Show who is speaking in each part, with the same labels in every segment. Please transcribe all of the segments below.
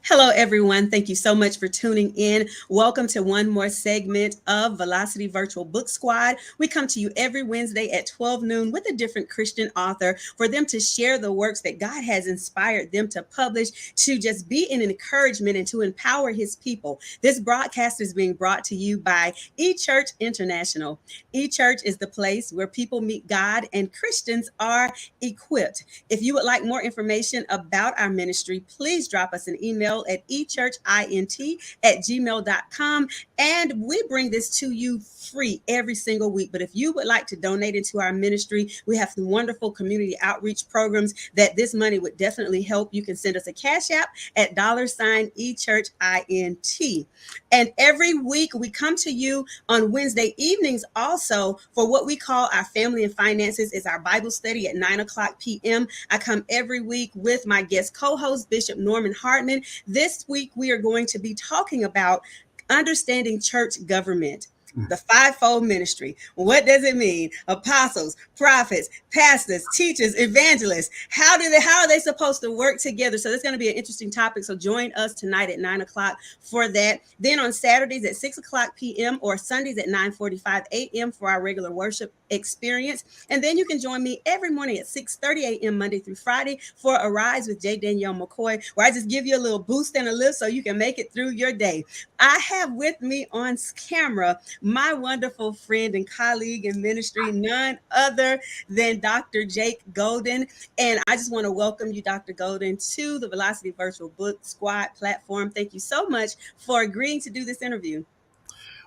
Speaker 1: Hello, everyone. Thank you so much for tuning in. Welcome to one more segment of Velocity Virtual Book Squad. We come to you every Wednesday at 12 noon with a different Christian author for them to share the works that God has inspired them to publish, to just be an encouragement and to empower his people. This broadcast is being brought to you by eChurch International. eChurch is the place where people meet God and Christians are equipped. If you would like more information about our ministry, please drop us an email at echurchint@gmail.com. And we bring this to you free every single week. But if you would like to donate into our ministry, we have some wonderful community outreach programs that this money would definitely help. You can send us a cash app at $echurchint. And every week we come to you on Wednesday evenings also for what we call our family and finances is our Bible study at 9 o'clock p.m. I come every week with my guest co-host, Bishop Norman Hartman. This week we are going to be talking about understanding church government. The fivefold ministry. What does it mean? Apostles, prophets, pastors, teachers, evangelists. How are they supposed to work together? So that's going to be an interesting topic. So join us tonight at 9 o'clock for that. Then on Saturdays at 6 o'clock p.m. or Sundays at 9:45 a.m. for our regular worship experience. And then you can join me every morning at 6:30 a.m. Monday through Friday for A Rise with Danielle McCoy, where I just give you a little boost and a lift so you can make it through your day. I have with me on camera my wonderful friend and colleague in ministry, none other than Dr. Jake Golden. And I just want to welcome you, Dr. Golden, to the Velocity Virtual Book Squad platform. Thank you so much for agreeing to do this interview.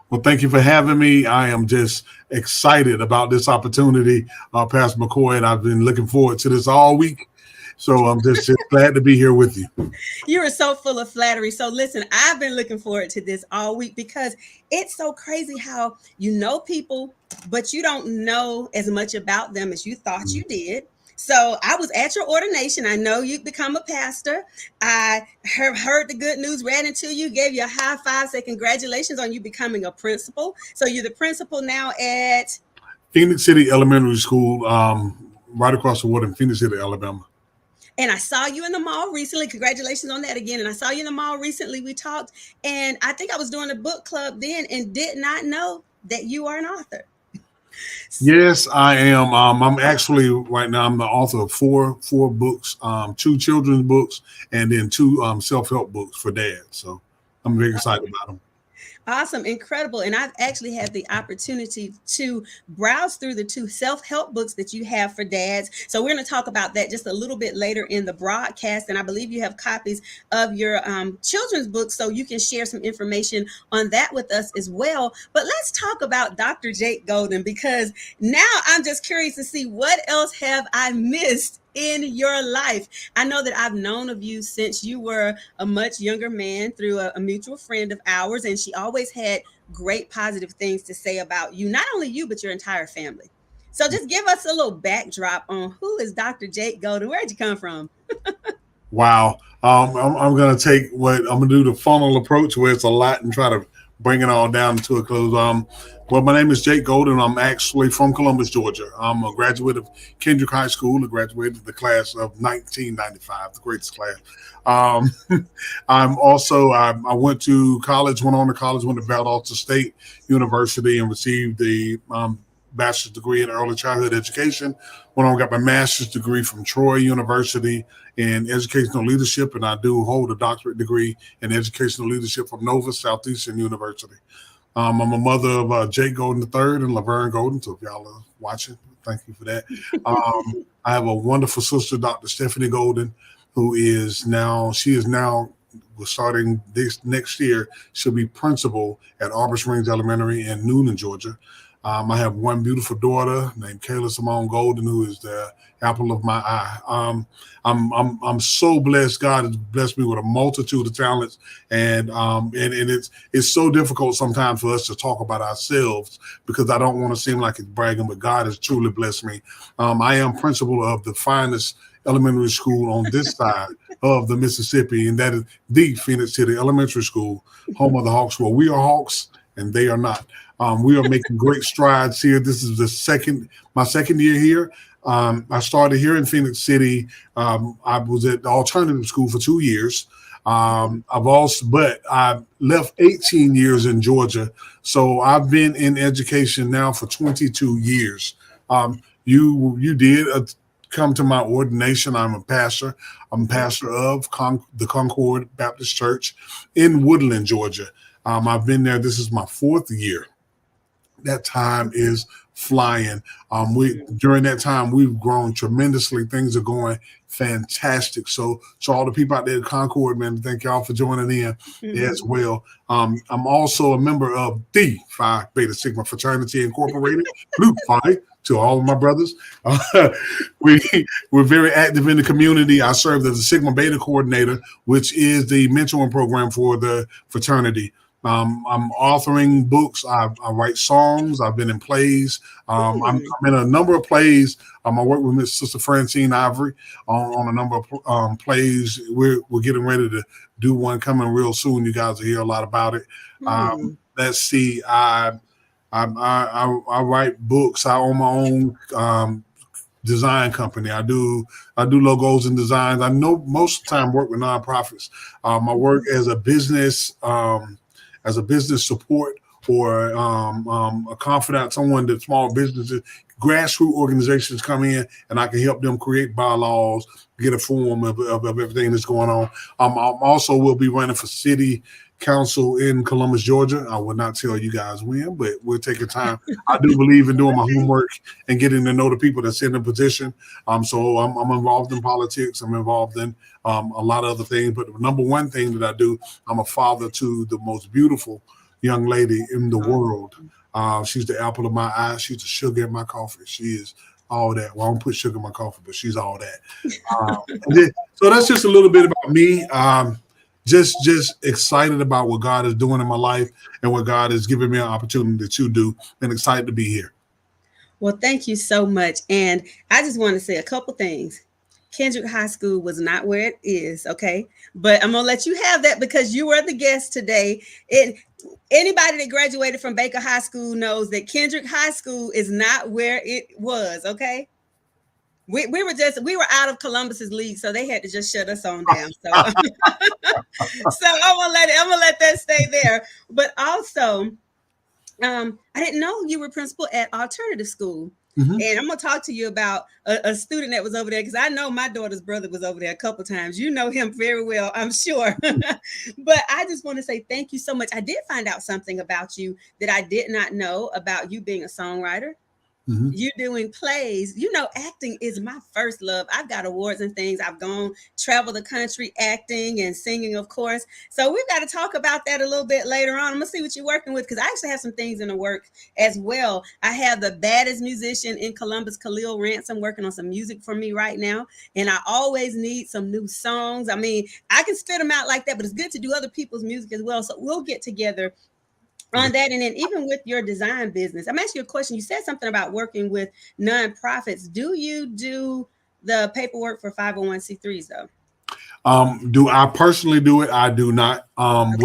Speaker 2: Well, thank you for having me. I am just excited about this opportunity, Pastor McCoy, and I've been looking forward to this all week. So I'm just glad to be here with you.
Speaker 1: You are so full of flattery. So listen, I've been looking forward to this all week because it's so crazy how you know people, but you don't know as much about them as you thought you did. So I was at your ordination. I know you've become a pastor. I heard the good news, ran into you, gave you a high five, said congratulations on you becoming a principal. So you're the principal now at
Speaker 2: Phoenix City Elementary School, right across the water in Phoenix City, Alabama.
Speaker 1: And I saw you in the mall recently. Congratulations on that again. And I saw you in the mall recently. We talked, and I think I was doing a book club then and did not know that you are an author.
Speaker 2: Yes, I am. I'm actually right now. I'm the author of four books, two children's books, and then two self-help books for dads. So I'm very excited about them.
Speaker 1: Awesome, incredible. And I've actually had the opportunity to browse through the two self-help books that you have for dads. So we're going to talk about that just a little bit later in the broadcast. And I believe you have copies of your children's books, so you can share some information on that with us as well. But let's talk about Dr. Jake Golden, because now I'm just curious to see what else have I missed in your life. I know that I've known of you since you were a much younger man through a mutual friend of ours, and she always had great positive things to say about you, not only you, but your entire family. So just give us a little backdrop on who is Dr. Jake Golden? Where'd you come from?
Speaker 2: Wow. I'm going to take I'm going to do the funnel approach where it's a lot and try to bring it all down to a close. Well, my name is Jake Golden. I'm actually from Columbus, Georgia. I'm a graduate of Kendrick High School. I graduated the class of 1995, the greatest class. I went to college, went to Valdosta State University and received the bachelor's degree in early childhood education. Went on, got my master's degree from Troy University in educational leadership, and I do hold a doctorate degree in educational leadership from Nova Southeastern University. I'm a mother of Jake Golden III and Laverne Golden, so if y'all are watching, thank you for that. I have a wonderful sister, Dr. Stephanie Golden, who is now starting this next year, she'll be principal at Arbor Springs Elementary in Noonan, Georgia. I have one beautiful daughter named Kayla Simone Golden, who is the apple of my eye. I'm so blessed. God has blessed me with a multitude of talents, and it's so difficult sometimes for us to talk about ourselves because I don't want to seem like it's bragging, but God has truly blessed me. I am principal of the finest elementary school on this side of the Mississippi, and that is the Phoenix City Elementary School, home of the Hawks. Well, we are Hawks, and they are not. We are making great strides here. This is my second year here. I started here in Phoenix City. I was at the alternative school for 2 years. But I left 18 years in Georgia. So I've been in education now for 22 years. You did come to my ordination. I'm a pastor. I'm pastor of the Concord Baptist Church in Woodland, Georgia. I've been there. This is my 4th year. That time is flying. We During that time we've grown tremendously. Things are going fantastic. So all the people out there at Concord, man, thank y'all for joining in as well. I'm also a member of the Phi Beta Sigma Fraternity Incorporated, Blue Phi. To all of my brothers, we're very active in the community. I serve as a Sigma Beta coordinator, which is the mentoring program for the fraternity. I'm authoring books. I write songs. I've been in plays. I'm in a number of plays. I work with Miss Sister Francine Ivory on a number of plays. We're getting ready to do one coming real soon. You guys will hear a lot about it. Let's see. I write books. I own my own design company. I do logos and designs. I know most of the time work with nonprofits. I work as a business support or a confidant, someone that small businesses, grassroots organizations come in, and I can help them create bylaws, get a form of everything that's going on. I also will be running for city council in Columbus, Georgia. I will not tell you guys when, but we'll take a time. I do believe in doing my homework and getting to know the people that's in the position. So I'm involved in politics. I'm involved in a lot of other things. But the number one thing that I do, I'm a father to the most beautiful young lady in the world. She's the apple of my eye. She's the sugar in my coffee. She is all that. Well, I don't put sugar in my coffee, but she's all that. So that's just a little bit about me. Just excited about what God is doing in my life and what God has given me an opportunity to do, and excited to be here.
Speaker 1: Well, thank you so much. And I just want to say a couple things. Kendrick High School was not where it is, okay? But I'm going to let you have that because you were the guest today. Anybody that graduated from Baker High School knows that Kendrick High School is not where it was, okay? We were out of Columbus's league, so they had to just shut us on down. So, so I'm gonna let that stay there. But also, I didn't know you were principal at alternative school. And I'm gonna talk to you about a student that was over there because I know my daughter's brother was over there a couple times. You know him very well, I'm sure. But I just want to say thank you so much. I did find out something about you that I did not know about you being a songwriter. You doing plays. You know, acting is my first love. I've got awards and things. I've traveled the country acting and singing, of course. So we've got to talk about that a little bit later on. I'm gonna see what you're working with because I actually have some things in the work as well. I have the baddest musician in Columbus, Khalil Ransom, working on some music for me right now. And I always need some new songs. I mean, I can spit them out like that, but it's good to do other people's music as well. So we'll get together on that. And then even with your design business, I'm asking you a question. You said something about working with nonprofits. Do you do the paperwork for 501c3s though?
Speaker 2: Do I personally do it? I do not.
Speaker 1: Okay.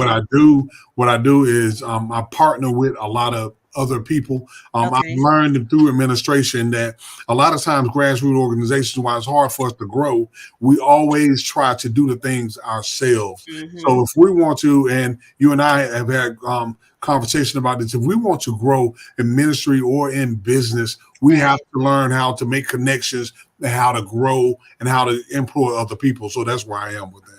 Speaker 2: What I do is I partner with a lot of other people. I've
Speaker 1: Okay.
Speaker 2: learned through administration that a lot of times grassroots organizations, while it's hard for us to grow, we always try to do the things ourselves. So if we want to, and you and I have had conversation about this, if we want to grow in ministry or in business, we have to learn how to make connections and how to grow and how to employ other people. So that's where I am with that.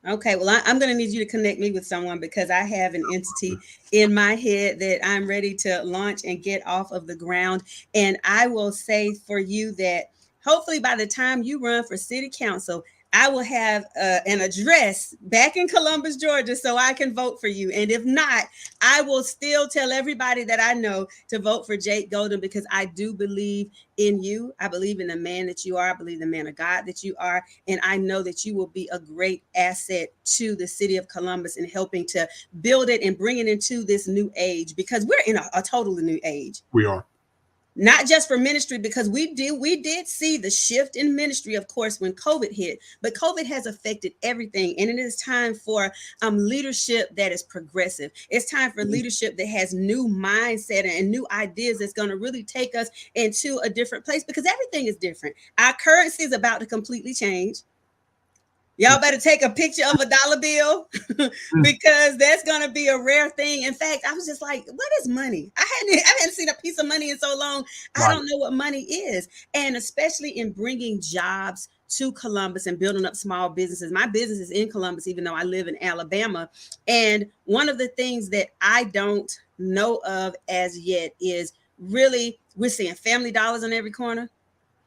Speaker 1: Okay, well, I'm going to need you to connect me with someone because I have an entity in my head that I'm ready to launch and get off of the ground. And I will say for you that hopefully by the time you run for city council, I will have an address back in Columbus, Georgia, so I can vote for you. And if not, I will still tell everybody that I know to vote for Jake Golden because I do believe in you. I believe in the man that you are. I believe in the man of God that you are. And I know that you will be a great asset to the city of Columbus in helping to build it and bring it into this new age because we're in a totally new age.
Speaker 2: We are.
Speaker 1: not just for ministry, because we did see the shift in ministry, of course, when COVID hit, but COVID has affected everything, and it is time for leadership that is progressive. It's time for leadership that has new mindset and new ideas that's going to really take us into a different place, because everything is different. Our currency is about to completely change. Y'all better take a picture of a dollar bill because that's gonna be a rare thing. In fact, I was just like, "What is money?" I hadn't seen a piece of money in so long. I
Speaker 2: Right.
Speaker 1: don't know what money is, and especially in bringing jobs to Columbus and building up small businesses. My business is in Columbus, even though I live in Alabama. And one of the things that I don't know of as yet is really we're seeing Family Dollars on every corner.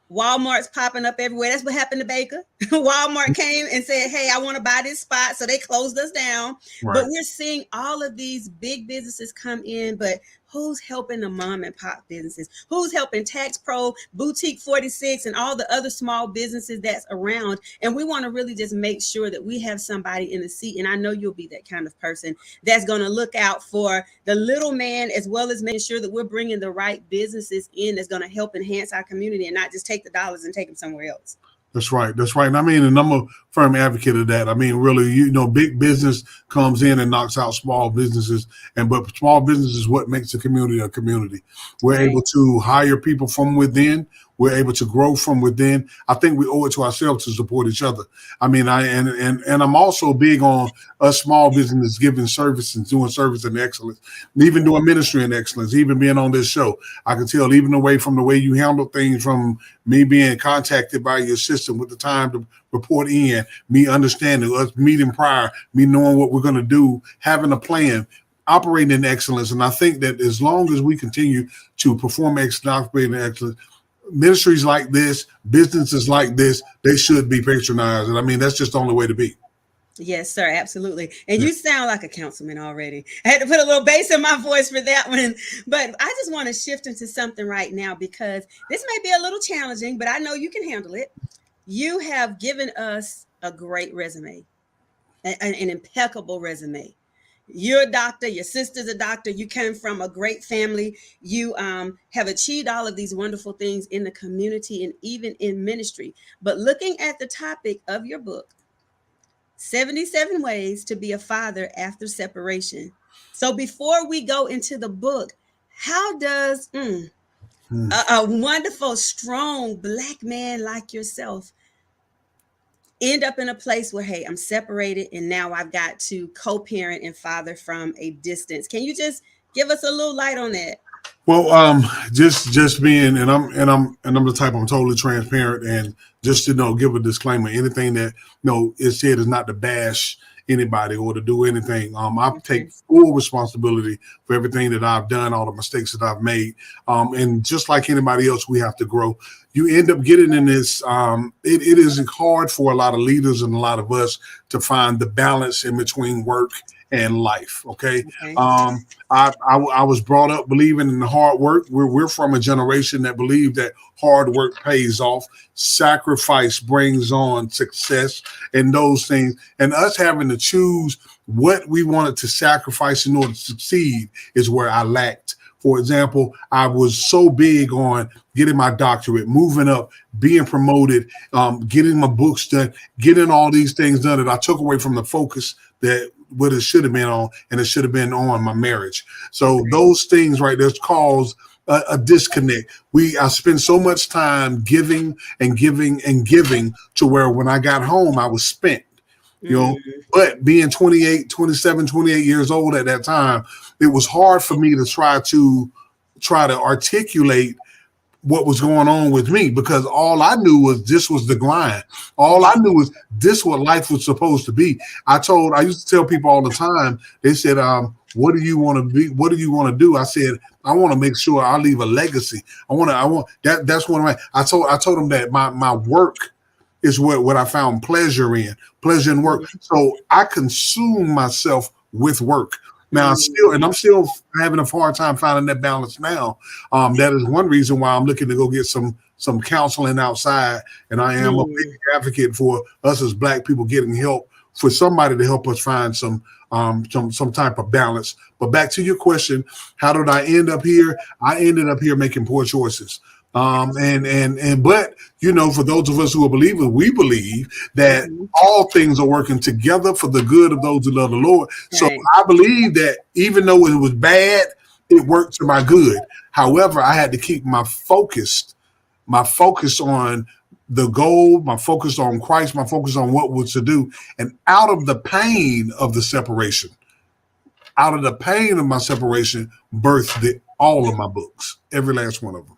Speaker 1: Walmart's popping up everywhere. That's what happened to Baker. Walmart came and said, "Hey, I want to buy this spot." So they closed us down. But
Speaker 2: Right.
Speaker 1: we're seeing all of these big businesses come in. But who's helping the mom and pop businesses? Who's helping Tax Pro, Boutique 46, and all the other small businesses that's around? And we want to really just make sure that we have somebody in the seat. And I know you'll be that kind of person that's going to look out for the little man, as well as making sure that we're bringing the right businesses in that's going to help enhance our community and not just take the dollars and take them somewhere else.
Speaker 2: That's right. That's right. And I mean, and I'm a firm advocate of that. I mean, really, big business comes in and knocks out small businesses, but small business is what makes a community a community. We're
Speaker 1: Right.
Speaker 2: able to hire people from within. We're able to grow from within. I think we owe it to ourselves to support each other. I mean, and I'm also big on us small business giving service and doing service in excellence, and even doing ministry in excellence, even being on this show. I can tell even from the way you handle things, from me being contacted by your system with the time to report in, me understanding us meeting prior, me knowing what we're going to do, having a plan, operating in excellence. And I think that as long as we continue to perform excellence, operate in excellence, ministries like this, businesses like this, they should be patronized. And I mean, that's just the only way to be.
Speaker 1: Yes, sir, absolutely. And you sound like a councilman already. I had to put a little bass in my voice for that one. But I just want to shift into something right now because this may be a little challenging, but I know you can handle it. You have given us a great resume, an impeccable resume. You're a doctor, your sister's a doctor, you came from a great family, you have achieved all of these wonderful things in the community and even in ministry. But looking at the topic of your book, 77 Ways to Be a Father After Separation. So before we go into the book, how does a wonderful, strong Black man like yourself end up in a place where, hey, I'm separated and now I've got to co-parent and father from a distance? Can you just give us a little light on that?
Speaker 2: Well, just being, and I'm the type, I'm totally transparent, and just to give a disclaimer, anything that is said is not to bash anybody or to do anything. I take full responsibility for everything that I've done, all the mistakes that I've made, and just like anybody else, we have to grow. You end up getting in this. It is hard for a lot of leaders and a lot of us to find the balance in between work and life. Okay. I was brought up believing in the hard work. We're from a generation that believed that hard work pays off, sacrifice brings on success, and those things. And us having to choose what we wanted to sacrifice in order to succeed is where I lacked. For example, I was so big on getting my doctorate, moving up, being promoted, getting my books done, getting all these things done that I took away from the focus that what it should have been on, and it should have been on my marriage. So those things right there cause a disconnect. I spent so much time giving and giving and giving to where when I got home, I was spent. But being 28 years old at that time, it was hard for me to try to articulate what was going on with me, because all I knew was this was the grind. All I knew was this what life was supposed to be. I used to tell people all the time, they said, what do you want to be? What do you want to do? I said, I want to make sure I leave a legacy. I want that's one of my, I told them that my work is what I found pleasure in work. So I consume myself with work. Now, I'm still having a hard time finding that balance now. That is one reason why I'm looking to go get some some counseling outside, and I am a big
Speaker 1: Mm.
Speaker 2: advocate for us as Black people getting help, for somebody to help us find some type of balance. But back to your question, how did I end up here? I ended up here making poor choices. But for those of us who are believers, we believe that
Speaker 1: Mm-hmm.
Speaker 2: all things are working together for the good of those who love the Lord. So
Speaker 1: Right.
Speaker 2: I believe that even though it was bad, it worked to my good. However, I had to keep my focus on the goal, my focus on Christ, my focus on what was to do. And out of the pain of my separation, birthed all of my books, every last one of them.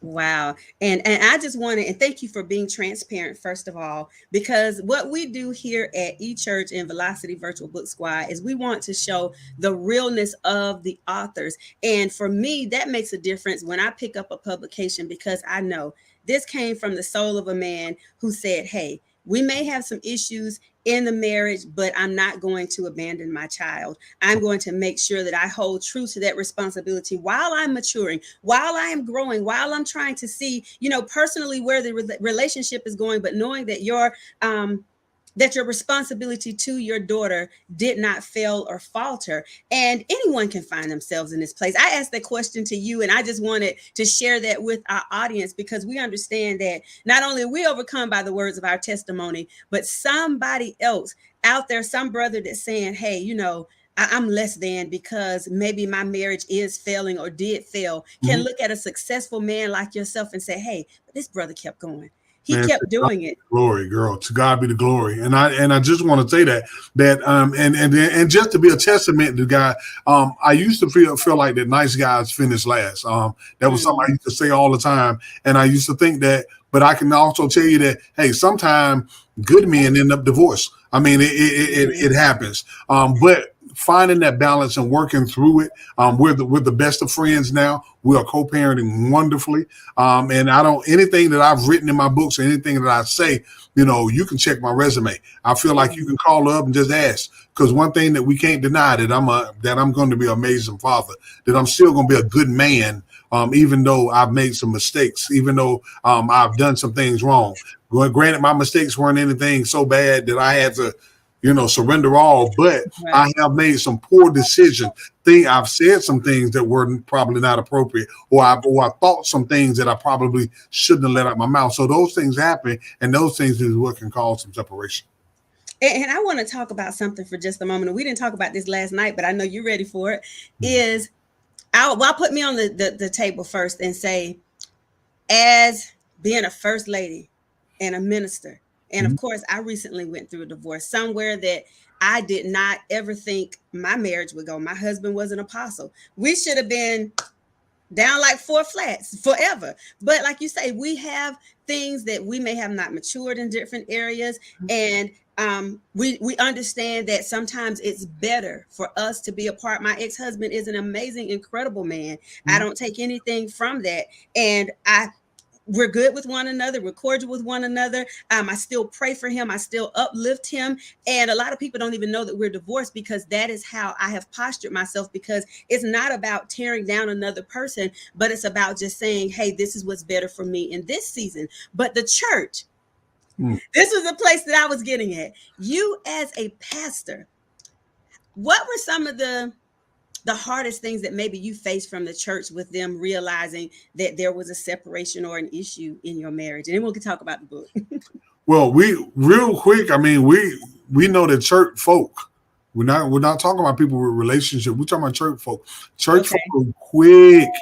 Speaker 1: Wow. And I just wanted and thank you for being transparent first of all, because what we do here at eChurch and Velocity Virtual Book Squad is we want to show the realness of the authors. And for me, that makes a difference when I pick up a publication, because I know this came from the soul of a man who said, "Hey, we may have some issues in the marriage, but I'm not going to abandon my child. I'm going to make sure that I hold true to that responsibility while I'm maturing, while I am growing, while I'm trying to see, personally where the relationship is going, but knowing that your responsibility to your daughter did not fail or falter." And anyone can find themselves in this place. I asked that question to you, and I just wanted to share that with our audience, because we understand that not only are we overcome by the words of our testimony, but somebody else out there, some brother that's saying, "Hey, I'm less than because maybe my marriage is failing or did fail," can
Speaker 2: Mhm.
Speaker 1: look at a successful man like yourself and say, "Hey, but this brother kept going. He
Speaker 2: Man,
Speaker 1: kept doing it."
Speaker 2: glory, girl. To God be the glory. And I just want to say and just to be a testament to God, I used to feel like that nice guys finish last. That was something I
Speaker 1: Mm,
Speaker 2: used to say all the time, and I used to think that. But I can also tell you that, hey, sometimes good men end up divorced. I mean, it happens. But finding that balance and working through it, we're the best of friends now. We are co-parenting wonderfully. And I don't, anything that I've written in my books, or anything that I say, you can check my resume. I feel like you
Speaker 1: mm,
Speaker 2: can call up and just ask. Because one thing that we can't deny, that I'm going to be an amazing father, that I'm still going to be a good man, even though I've made some mistakes, even though I've done some things wrong. Granted, my mistakes weren't anything so bad that I had to, surrender all, but
Speaker 1: right.
Speaker 2: I have made some poor decisions. I've said some things that were probably not appropriate, or I thought some things that I probably shouldn't have let out my mouth. So those things happen, and those things is what can cause some separation.
Speaker 1: And I want to talk about something for just a moment. And we didn't talk about this last night, but I know you're ready for it. Is I'll put me on the table first and say, as being a first lady and a minister, and of
Speaker 2: Mhm.
Speaker 1: course, I recently went through a divorce somewhere that I did not ever think my marriage would go. My husband was an apostle. We should have been down like four flats forever. But like you say, we have things that we may have not matured in different areas. And we understand that sometimes it's better for us to be apart. My ex-husband is an amazing, incredible man. I don't take anything from that. And we're good with one another. We're cordial with one another. I still pray for him. I still uplift him. And a lot of people don't even know that we're divorced, because that is how I have postured myself, because it's not about tearing down another person, but it's about just saying, "Hey, this is what's better for me in this season." But the church,
Speaker 2: Mhm.
Speaker 1: this was the place that I was getting at. You as a pastor, what were some of the hardest things that maybe you faced from the church with them realizing that there was a separation or an issue in your marriage? And then we can talk about the book.
Speaker 2: Well, we real quick. I mean, we know that church folk. We're not talking about people with relationship. We're talking about church folk. Church folk
Speaker 1: Okay.
Speaker 2: are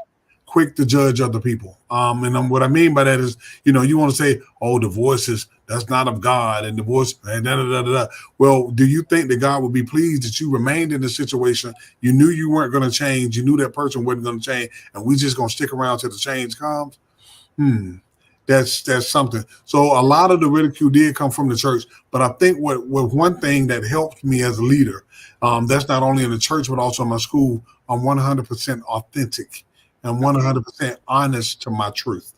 Speaker 2: quick to judge other people. What I mean by that is, you want to say, "Oh, divorce that's not of God," and divorce and da da da da. Well, do you think that God would be pleased that you remained in the situation? You knew you weren't going to change. You knew that person wasn't going to change, and we just going to stick around till the change comes? Hmm. That's something. So a lot of the ridicule did come from the church, but I think what one thing that helped me as a leader, that's not only in the church but also in my school. I'm 100% authentic and
Speaker 1: Okay.
Speaker 2: 100% honest to my truth.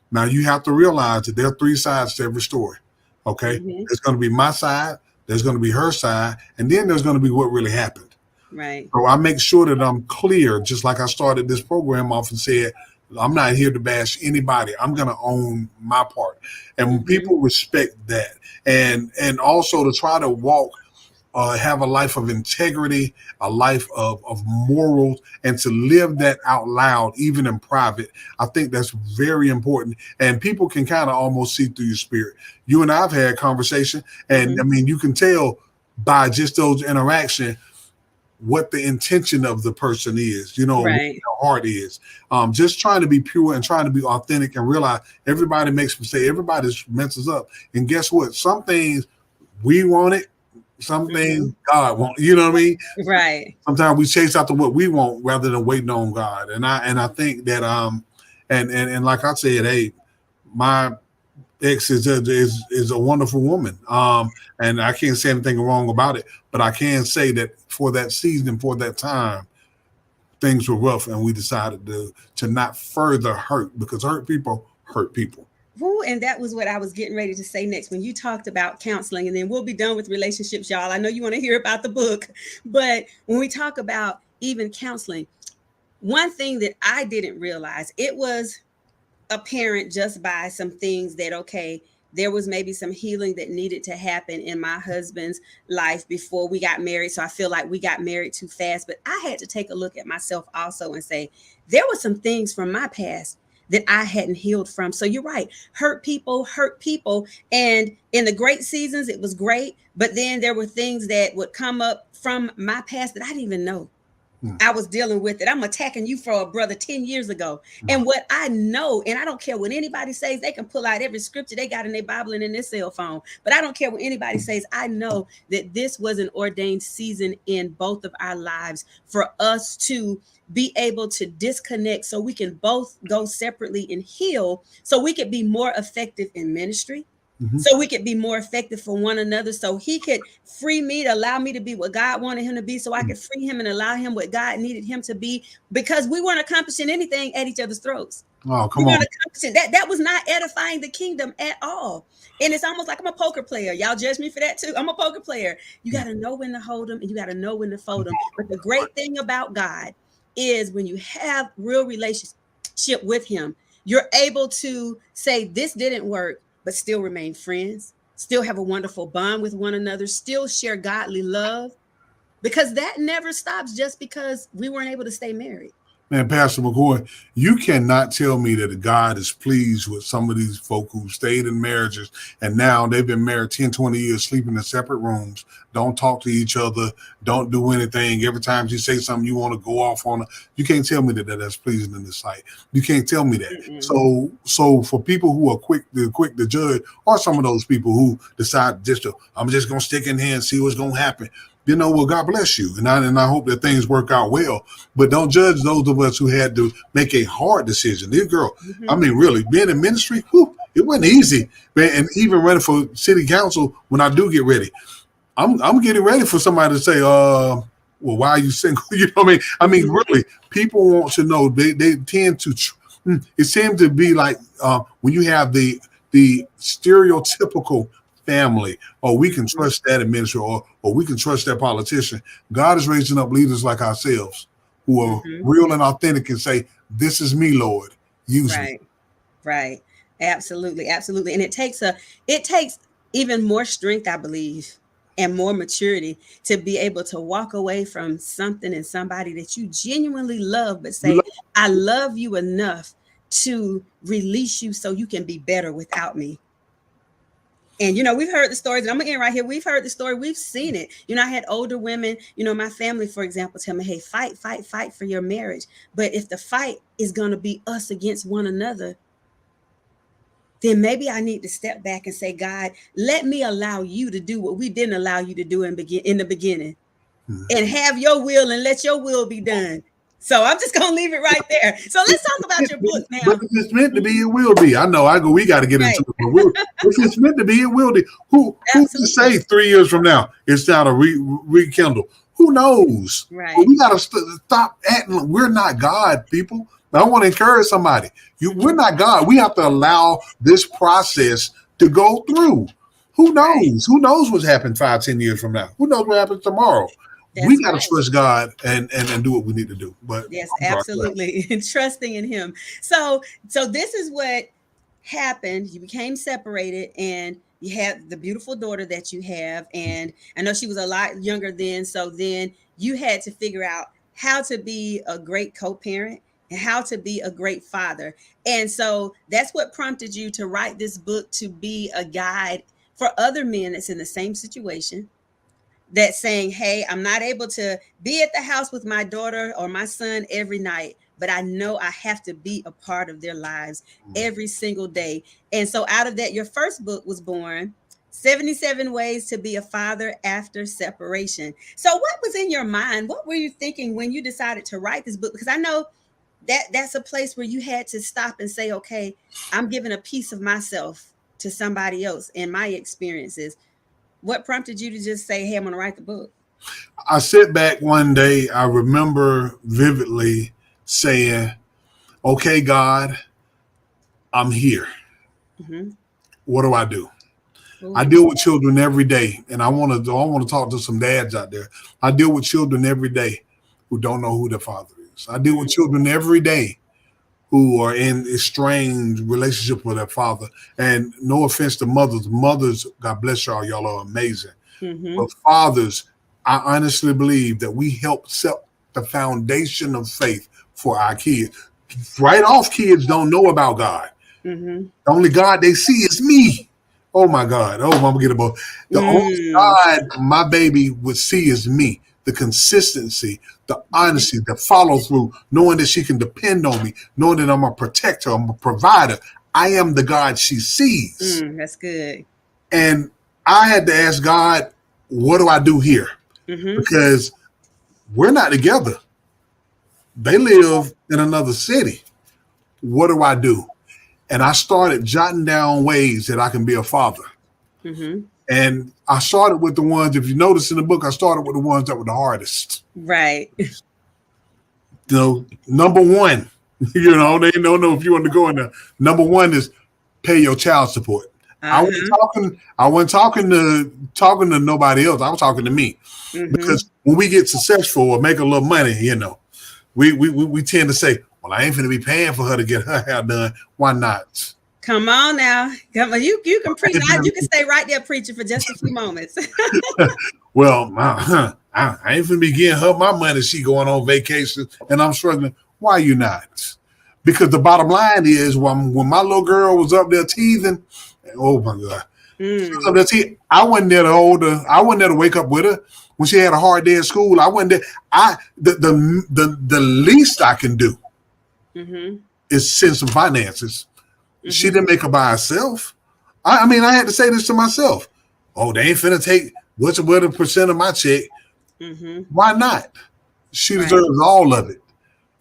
Speaker 2: Now you have to realize that there are three sides to every story. Okay,
Speaker 1: Mm-hmm.
Speaker 2: there's going to be my side, there's going to be her side, and then there's going to be what really happened.
Speaker 1: Right.
Speaker 2: So I make sure that I'm clear, just like I started this program off and said, I'm not here to bash anybody. I'm going to own my part. And when
Speaker 1: Mm-hmm.
Speaker 2: people respect that, and also to try to walk, have a life of integrity, a life of morals, and to live that out loud, even in private, I think that's very important. And people can kind of almost see through your spirit. You and I've had conversation, and I
Speaker 1: Mm-hmm.
Speaker 2: mean, you can tell by just those interactions what the intention of the person is, what
Speaker 1: Right.
Speaker 2: their heart is. Just trying to be pure and trying to be authentic and realize everybody makes mistakes, everybody messes up. And guess what? Some things we want it, some
Speaker 1: Mm-hmm.
Speaker 2: things God wants. You know what I mean?
Speaker 1: Right.
Speaker 2: Sometimes we chase after what we want rather than waiting on God. And I think that and like I said, hey, my ex is a wonderful woman. And I can't say anything wrong about it, but I can say that for that season, for that time, things were rough, and we decided to not further hurt, because hurt people hurt people.
Speaker 1: Woo, and that was what I was getting ready to say next when you talked about counseling, and then we'll be done with relationships, y'all. I know you want to hear about the book, but when we talk about even counseling, one thing that I didn't realize, it was apparent just by some things that, okay, there was maybe some healing that needed to happen in my husband's life before we got married. So I feel like we got married too fast, but I had to take a look at myself also and say there were some things from my past that I hadn't healed from. So you're right, hurt people, and in the great seasons it was great, but then there were things that would come up from my past that I didn't even know
Speaker 2: Hmm.
Speaker 1: I was dealing with it. I'm attacking you for a brother 10 years ago. And what I know, and I don't care what anybody says, they can pull out every scripture they got in their Bible and in their cell phone. But I don't care what anybody says. I know that this was an ordained season in both of our lives for us to be able to disconnect so we can both go separately and heal so we could be more effective in ministry,
Speaker 2: Mm-hmm.
Speaker 1: so we could be more effective for one another, so he could free me to allow me to be what God wanted him to be, so I could free him and allow him what God needed him to be, because we weren't accomplishing anything at each other's throats.
Speaker 2: Oh,
Speaker 1: We
Speaker 2: come
Speaker 1: weren't
Speaker 2: on.
Speaker 1: accomplishing that was not edifying the kingdom at all. And it's almost like I'm a poker player. Y'all judge me for that too. I'm a poker player. You got to know when to hold them and you got to know when to fold them. But the great thing about God is when you have real relationship with him, you're able to say this didn't work, but still remain friends, still have a wonderful bond with one another, still share godly love, because that never stops just because we weren't able to stay married.
Speaker 2: Man, Pastor McCoy, you cannot tell me that God is pleased with some of these folk who stayed in marriages and now they've been married 10, 20 years, sleeping in separate rooms, don't talk to each other, don't do anything. Every time you say something, you want to go off on it. You can't tell me that's pleasing in this sight. You can't tell me that.
Speaker 1: Mm-mm.
Speaker 2: So for people who are quick to judge, or some of those people who decide I'm just gonna stick in here and see what's gonna happen. Well, God bless you, and I hope that things work out well. But don't judge those of us who had to make a hard decision. This girl, I
Speaker 1: Mm-hmm.
Speaker 2: mean, really, being in ministry, it wasn't easy, man. And even running for city council, when I do get ready, I'm getting ready for somebody to say, well, why are you single? You know what I mean? I mean,
Speaker 1: Mm-hmm.
Speaker 2: really, people want to know. They tend to. It seems to be like when you have the stereotypical family, or we can trust that administrator, or we can trust that politician. God is raising up leaders like ourselves who are
Speaker 1: Mm-hmm.
Speaker 2: real and authentic and say, "This is me, Lord. Use me."
Speaker 1: Right. Right. Absolutely. Absolutely. And it takes even more strength, I believe, and more maturity to be able to walk away from something and somebody that you genuinely love, but
Speaker 2: You
Speaker 1: say, I love you enough to release you so you can be better without me. And we've heard the stories, and I'm gonna end right here. We've heard the story, we've seen it. I had older women, my family, for example, tell me, hey, fight, fight, fight for your marriage. But if the fight is gonna be us against one another, then maybe I need to step back and say, God, let me allow you to do what we didn't allow you to do in the beginning,
Speaker 2: love.
Speaker 1: and have your will and let your will be done. So I'm just gonna leave it right there. So let's talk about your book
Speaker 2: But
Speaker 1: now.
Speaker 2: if it's meant to be, it will be. I know. I go. We got to get into
Speaker 1: Right.
Speaker 2: it. But if it's meant to be, it will be. Who can
Speaker 1: Absolutely.
Speaker 2: say 3 years from now it's time to rekindle? Who knows? But
Speaker 1: Right.
Speaker 2: we got to stop acting. We're not God, people. I want to encourage somebody. We're not God. We have to allow this process to go through. Who
Speaker 1: Right.
Speaker 2: knows? Who knows what's happened 5, 10 years from now? Who knows what happens tomorrow? we
Speaker 1: That's
Speaker 2: got to
Speaker 1: right.
Speaker 2: trust God and do what we need to do. But
Speaker 1: Yes,
Speaker 2: I'm sorry.
Speaker 1: absolutely. Trusting in him. So this is what happened. You became separated and you had the beautiful daughter that you have. And I know she was a lot younger then. So then you had to figure out how to be a great co-parent and how to be a great father. And so that's what prompted you to write this book, to be a guide for other men that's in the same situation, that's saying, hey, I'm not able to be at the house with my daughter or my son every night, but I know I have to be a part of their lives every single day. And so out of that, your first book was born, 77 Ways to Be a Father After Separation. So what was in your mind? What were you thinking when you decided to write this book? Because I know that that's a place where you had to stop and say, okay, I'm giving a piece of myself to somebody else and my experiences. What prompted you to just say, hey, I'm going to write the book?
Speaker 2: I sit back one day. I remember vividly saying, "Okay, God, I'm here.
Speaker 1: Mm-hmm.
Speaker 2: What do I do?" I
Speaker 1: Ooh.
Speaker 2: deal with children every day, and I want to talk to some dads out there. I deal with children every day who don't know who their father is. I deal with children every day who are in estranged relationship with their father. And no offense to mothers, God bless y'all are amazing.
Speaker 1: Mm-hmm.
Speaker 2: But fathers, I honestly believe that we help set the foundation of faith for our kids. Right off, kids don't know about God.
Speaker 1: Mm-hmm.
Speaker 2: The only God they see is me. Oh my God. Oh, I'm gonna get about the only
Speaker 1: Mm.
Speaker 2: God my baby would see is me. The consistency, the honesty, the follow through, knowing that she can depend on me, knowing that I'm a protector, I'm a provider. I am the God she sees.
Speaker 1: That's good.
Speaker 2: And I had to ask God, what do I do here?
Speaker 1: Mm-hmm.
Speaker 2: Because we're not together. They live in another city. What do I do? And I started jotting down ways that I can be a father.
Speaker 1: Mm-hmm.
Speaker 2: And I started with the ones, if you notice in the book, I started with the ones that were the hardest.
Speaker 1: Right.
Speaker 2: Number one, they don't know if you want to go in there. Number one is pay your child support.
Speaker 1: Uh-huh.
Speaker 2: I wasn't talking to nobody else. I was talking to me.
Speaker 1: Mm-hmm.
Speaker 2: Because when we get successful or make a little money, we tend to say, well, I ain't finna be paying for her to get her hair done. Why not?
Speaker 1: Come on now. Come on. You can preach. You can stay right there preaching for just a few moments.
Speaker 2: Well, I ain't finna be getting her my money. She going on vacation and I'm struggling. Why you not? Because the bottom line is when my little girl was up there teething, oh my God. She was up
Speaker 1: Mm.
Speaker 2: there teething. I wasn't there to hold her. I wasn't there to wake up with her. When she had a hard day at school, I wasn't there. The least I can do
Speaker 1: Mm-hmm.
Speaker 2: is send some finances. She
Speaker 1: Mm-hmm.
Speaker 2: didn't make her by herself. I mean, I had to say this to myself. Oh, they ain't finna take what's a percent of my check.
Speaker 1: Mm-hmm.
Speaker 2: Why not? She
Speaker 1: Right.
Speaker 2: deserves all of it.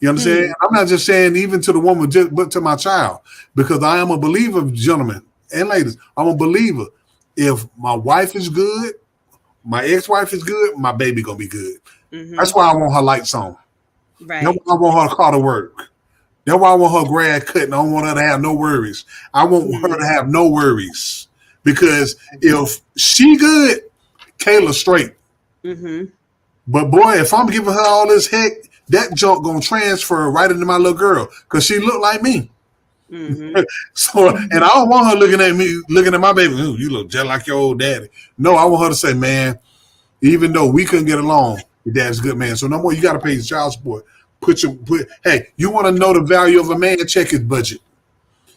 Speaker 2: You understand?
Speaker 1: Mm.
Speaker 2: I'm not just saying even to the woman, but to my child, because I am a believer, gentlemen and ladies. I'm a believer. If my wife is good, my ex-wife is good, my baby gonna be good. That's
Speaker 1: Mm-hmm.
Speaker 2: why I want her lights on. That's
Speaker 1: Right.
Speaker 2: why I want her car to work. That's why I want her grad cut and I don't want her to have no worries. I want her to
Speaker 1: Mm.
Speaker 2: have no worries. Because if she good, Kayla straight.
Speaker 1: Mm-hmm.
Speaker 2: But boy, if I'm giving her all this heck, that junk gonna transfer right into my little girl. Cause she look like me.
Speaker 1: Mm-hmm.
Speaker 2: So and I don't want her looking at me, looking at my baby. Ooh, you look just like your old daddy. No, I want her to say, man, even though we couldn't get along, your dad's a good man. So no more, you gotta pay his child support. Hey, you want to know the value of a man? Check his budget.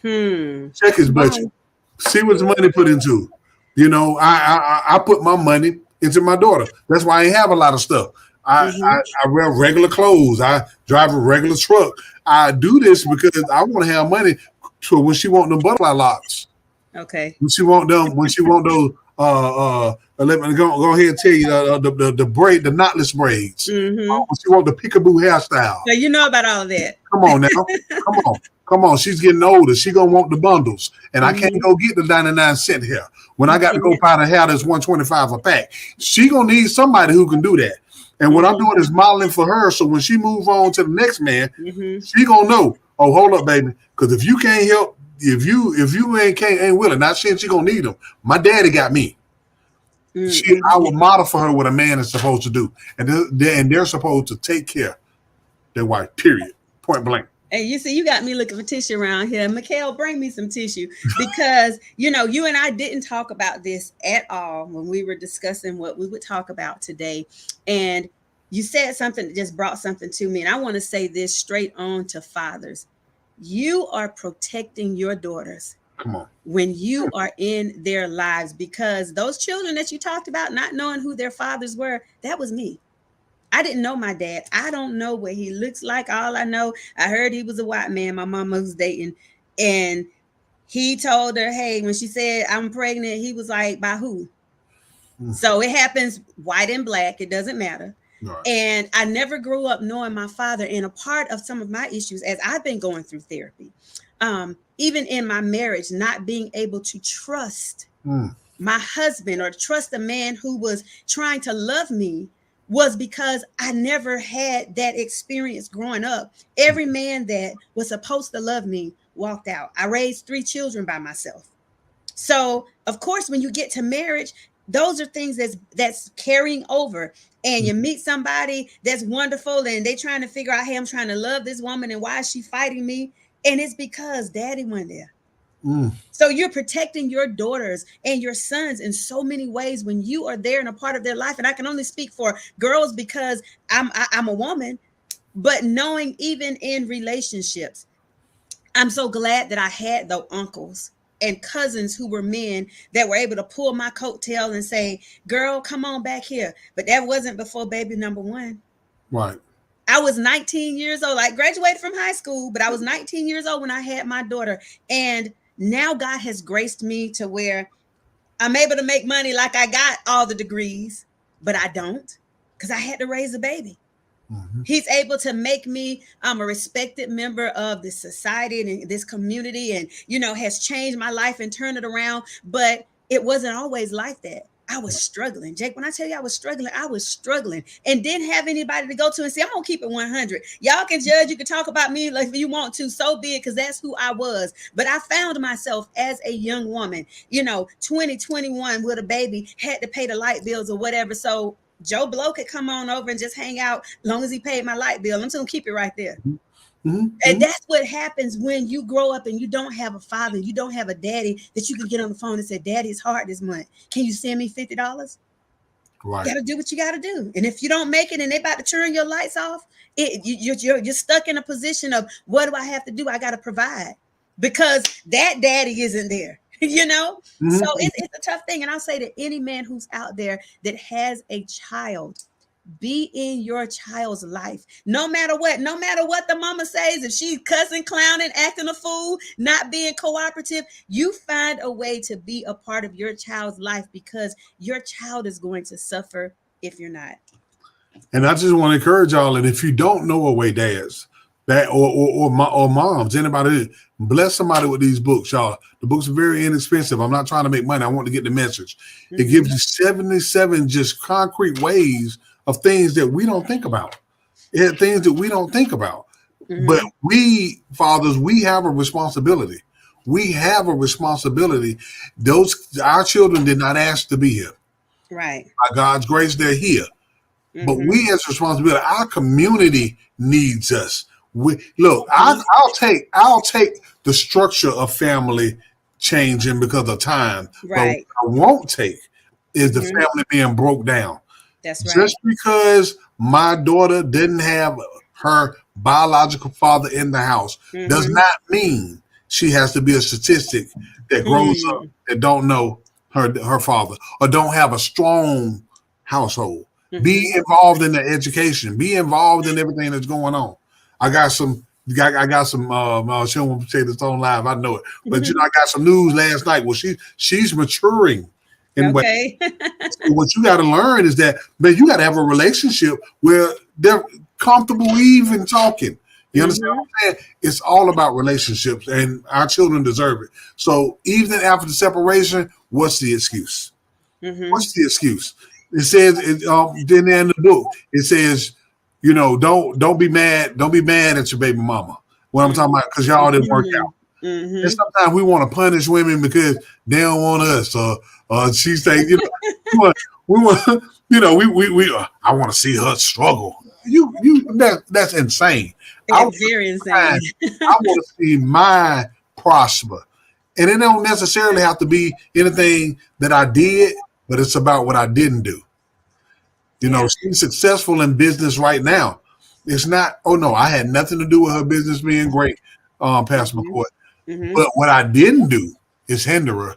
Speaker 1: Hmm.
Speaker 2: Check his
Speaker 1: Come
Speaker 2: budget.
Speaker 1: on.
Speaker 2: See what's money put into. I put my money into my daughter. That's why I ain't have a lot of stuff.
Speaker 1: Mm-hmm.
Speaker 2: I wear regular clothes. I drive a regular truck. I do this because I want to have money to when she want them butterfly locks.
Speaker 1: Okay.
Speaker 2: When she want those let me go ahead and tell you the braid, the knotless braids.
Speaker 1: Mm-hmm.
Speaker 2: When she want the peekaboo hairstyle.
Speaker 1: So you know about all of that.
Speaker 2: Come on now. Come on. Come on. She's getting older. She gonna want the bundles. And I can't
Speaker 1: Mm-hmm.
Speaker 2: go get the 99-cent hair. When I
Speaker 1: You
Speaker 2: got to go
Speaker 1: can't.
Speaker 2: buy the hair that's 125 a pack. She gonna need somebody who can do that. And what I'm
Speaker 1: Mm-hmm.
Speaker 2: doing is modeling for her. So when she move on to the next man,
Speaker 1: Mm-hmm.
Speaker 2: she gonna know, oh, hold up, baby. Because if you can't help, if you ain't willing, not saying she gonna need them. My daddy got me. I would model for her what a man is supposed to do, and they're supposed to take care of their wife. Period. Point blank.
Speaker 1: And you see, you got me looking for tissue around here. Mikhail, bring me some tissue because, you and I didn't talk about this at all when we were discussing what we would talk about today. And you said something that just brought something to me. And I want to say this straight on to fathers. You are protecting your daughters.
Speaker 2: Come on.
Speaker 1: When you are in their lives, because those children that you talked about not knowing who their fathers were, that was me. I didn't know my dad. I don't know what he looks like. All I know, I heard he was a white man my mama was dating. And he told her, hey, when she said, I'm pregnant, he was like, by who? So it happens white and black. It doesn't matter. Right. And I never grew up knowing my father. And a part of some of my issues, as I've been going through therapy, even in my marriage, not being able to trust my husband or trust a man who was trying to love me, was because I never had that experience growing up. Every man that was supposed to love me walked out. I raised 3 children by myself. So, of course, when you get to marriage, those are things that's carrying over. And you meet somebody that's wonderful and they trying to figure out, hey, I'm trying to love this woman and why is she fighting me? And it's because daddy went there. So you're protecting your daughters and your sons in so many ways when you are there and a part of their life. And I can only speak for girls because I'm a woman, but knowing even in relationships, I'm so glad that I had those uncles and cousins who were men that were able to pull my coattail and say, girl, come on back here. But that wasn't before baby number 1.
Speaker 2: Right.
Speaker 1: I was 19 years old. I graduated from high school, but I was 19 years old when I had my daughter. And now God has graced me to where I'm able to make money like I got all the degrees, but I don't because I had to raise a baby. He's able to make me a respected member of this society and this community and, has changed my life and turned it around. But it wasn't always like that. I was struggling. Jake, when I tell you I was struggling and didn't have anybody to go to and say, I'm going to keep it 100. Y'all can judge. You can talk about me like you want to. So be it, because that's who I was. But I found myself as a young woman, 2021 with a baby, had to pay the light bills or whatever. So Joe Blow could come on over and just hang out as long as he paid my light bill. I'm just going to keep it right there. And that's what happens when you grow up and you don't have a father, you don't have a daddy that you can get on the phone and say, Daddy, it's hard this month. Can you send me $50? Right. You got to do what you got to do. And if you don't make it and they about to turn your lights off, you're stuck in a position of, what do I have to do? I got to provide because that daddy isn't there, So it's a tough thing. And I'll say to any man who's out there that has a child, be in your child's life, no matter what the mama says. If she's cussing, clowning, acting a fool, not being cooperative, you find a way to be a part of your child's life because your child is going to suffer if you're not.
Speaker 2: And I just want to encourage y'all, and if you don't know a way, dads, that or moms, anybody, bless somebody with these books, y'all. The books are very inexpensive. I'm not trying to make money. I want to get the message. It gives you 77 just concrete ways of things that we don't think about. Things that we don't think about. But we, fathers, we have a responsibility. Our children did not ask to be here.
Speaker 1: Right.
Speaker 2: By God's grace, they're here. But we as a responsibility, our community needs us. I'll take the structure of family changing because of time.
Speaker 1: Right.
Speaker 2: But what I won't take is the family being broke down.
Speaker 1: That's right.
Speaker 2: Just because my daughter didn't have her biological father in the house does not mean she has to be a statistic that grows up that don't know her father or don't have a strong household. Be involved in the education. Be involved in everything that's going on. I got some. She don't want to say this on live. I know it, but I got some news last night. Well, she's maturing.
Speaker 1: Okay.
Speaker 2: So what you got to learn is that, man, you got to have a relationship where they're comfortable even talking. You understand what I'm saying? It's all about relationships, and our children deserve it. So even after the separation, what's the excuse? What's the excuse? It says in the book, it says, don't be mad. Don't be mad at your baby mama. What I'm talking about, because y'all didn't work out. And
Speaker 1: Mm-hmm.
Speaker 2: sometimes we want to punish women because they don't want us, or she say, we want, I want to see her struggle. That's insane. I
Speaker 1: It's very insane.
Speaker 2: want I want to see mine prosper, and it don't necessarily have to be anything that I did, but it's about what I didn't do.
Speaker 1: Yeah.
Speaker 2: She's successful in business right now. It's not, oh no, I had nothing to do with her business being great, Pastor
Speaker 1: Mm-hmm.
Speaker 2: McCoy.
Speaker 1: Mm-hmm.
Speaker 2: But what I didn't do is hinder her,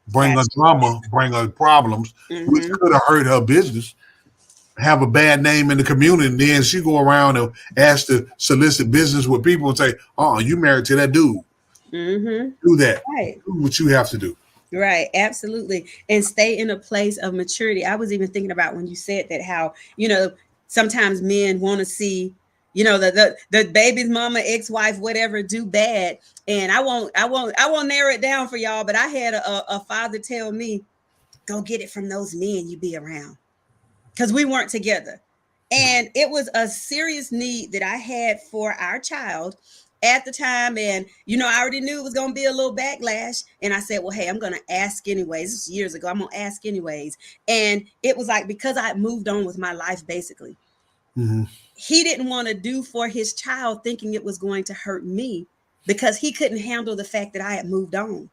Speaker 2: bring her
Speaker 1: Gotcha.
Speaker 2: drama, bring her problems, which
Speaker 1: Mm-hmm.
Speaker 2: could have hurt her business, have a bad name in the community, and then she go around and ask to solicit business with people and say, "Oh, you married to that dude?
Speaker 1: Mm-hmm.
Speaker 2: Do that.
Speaker 1: Right.
Speaker 2: Do what you have to do."
Speaker 1: Right, absolutely. And stay in a place of maturity. I was even thinking about when you said that how, sometimes men want to see, the baby's mama, ex-wife, whatever, do bad. And I won't narrow it down for y'all, but I had a father tell me, go get it from those men you be around. Because we weren't together. And it was a serious need that I had for our child at the time. And, I already knew it was going to be a little backlash. And I said, well, hey, I'm going to ask anyways. This was years ago. I'm going to ask anyways. And it was like, because I had moved on with my life, basically,
Speaker 2: Mm-hmm.
Speaker 1: he didn't want to do for his child thinking it was going to hurt me because he couldn't handle the fact that I had moved on.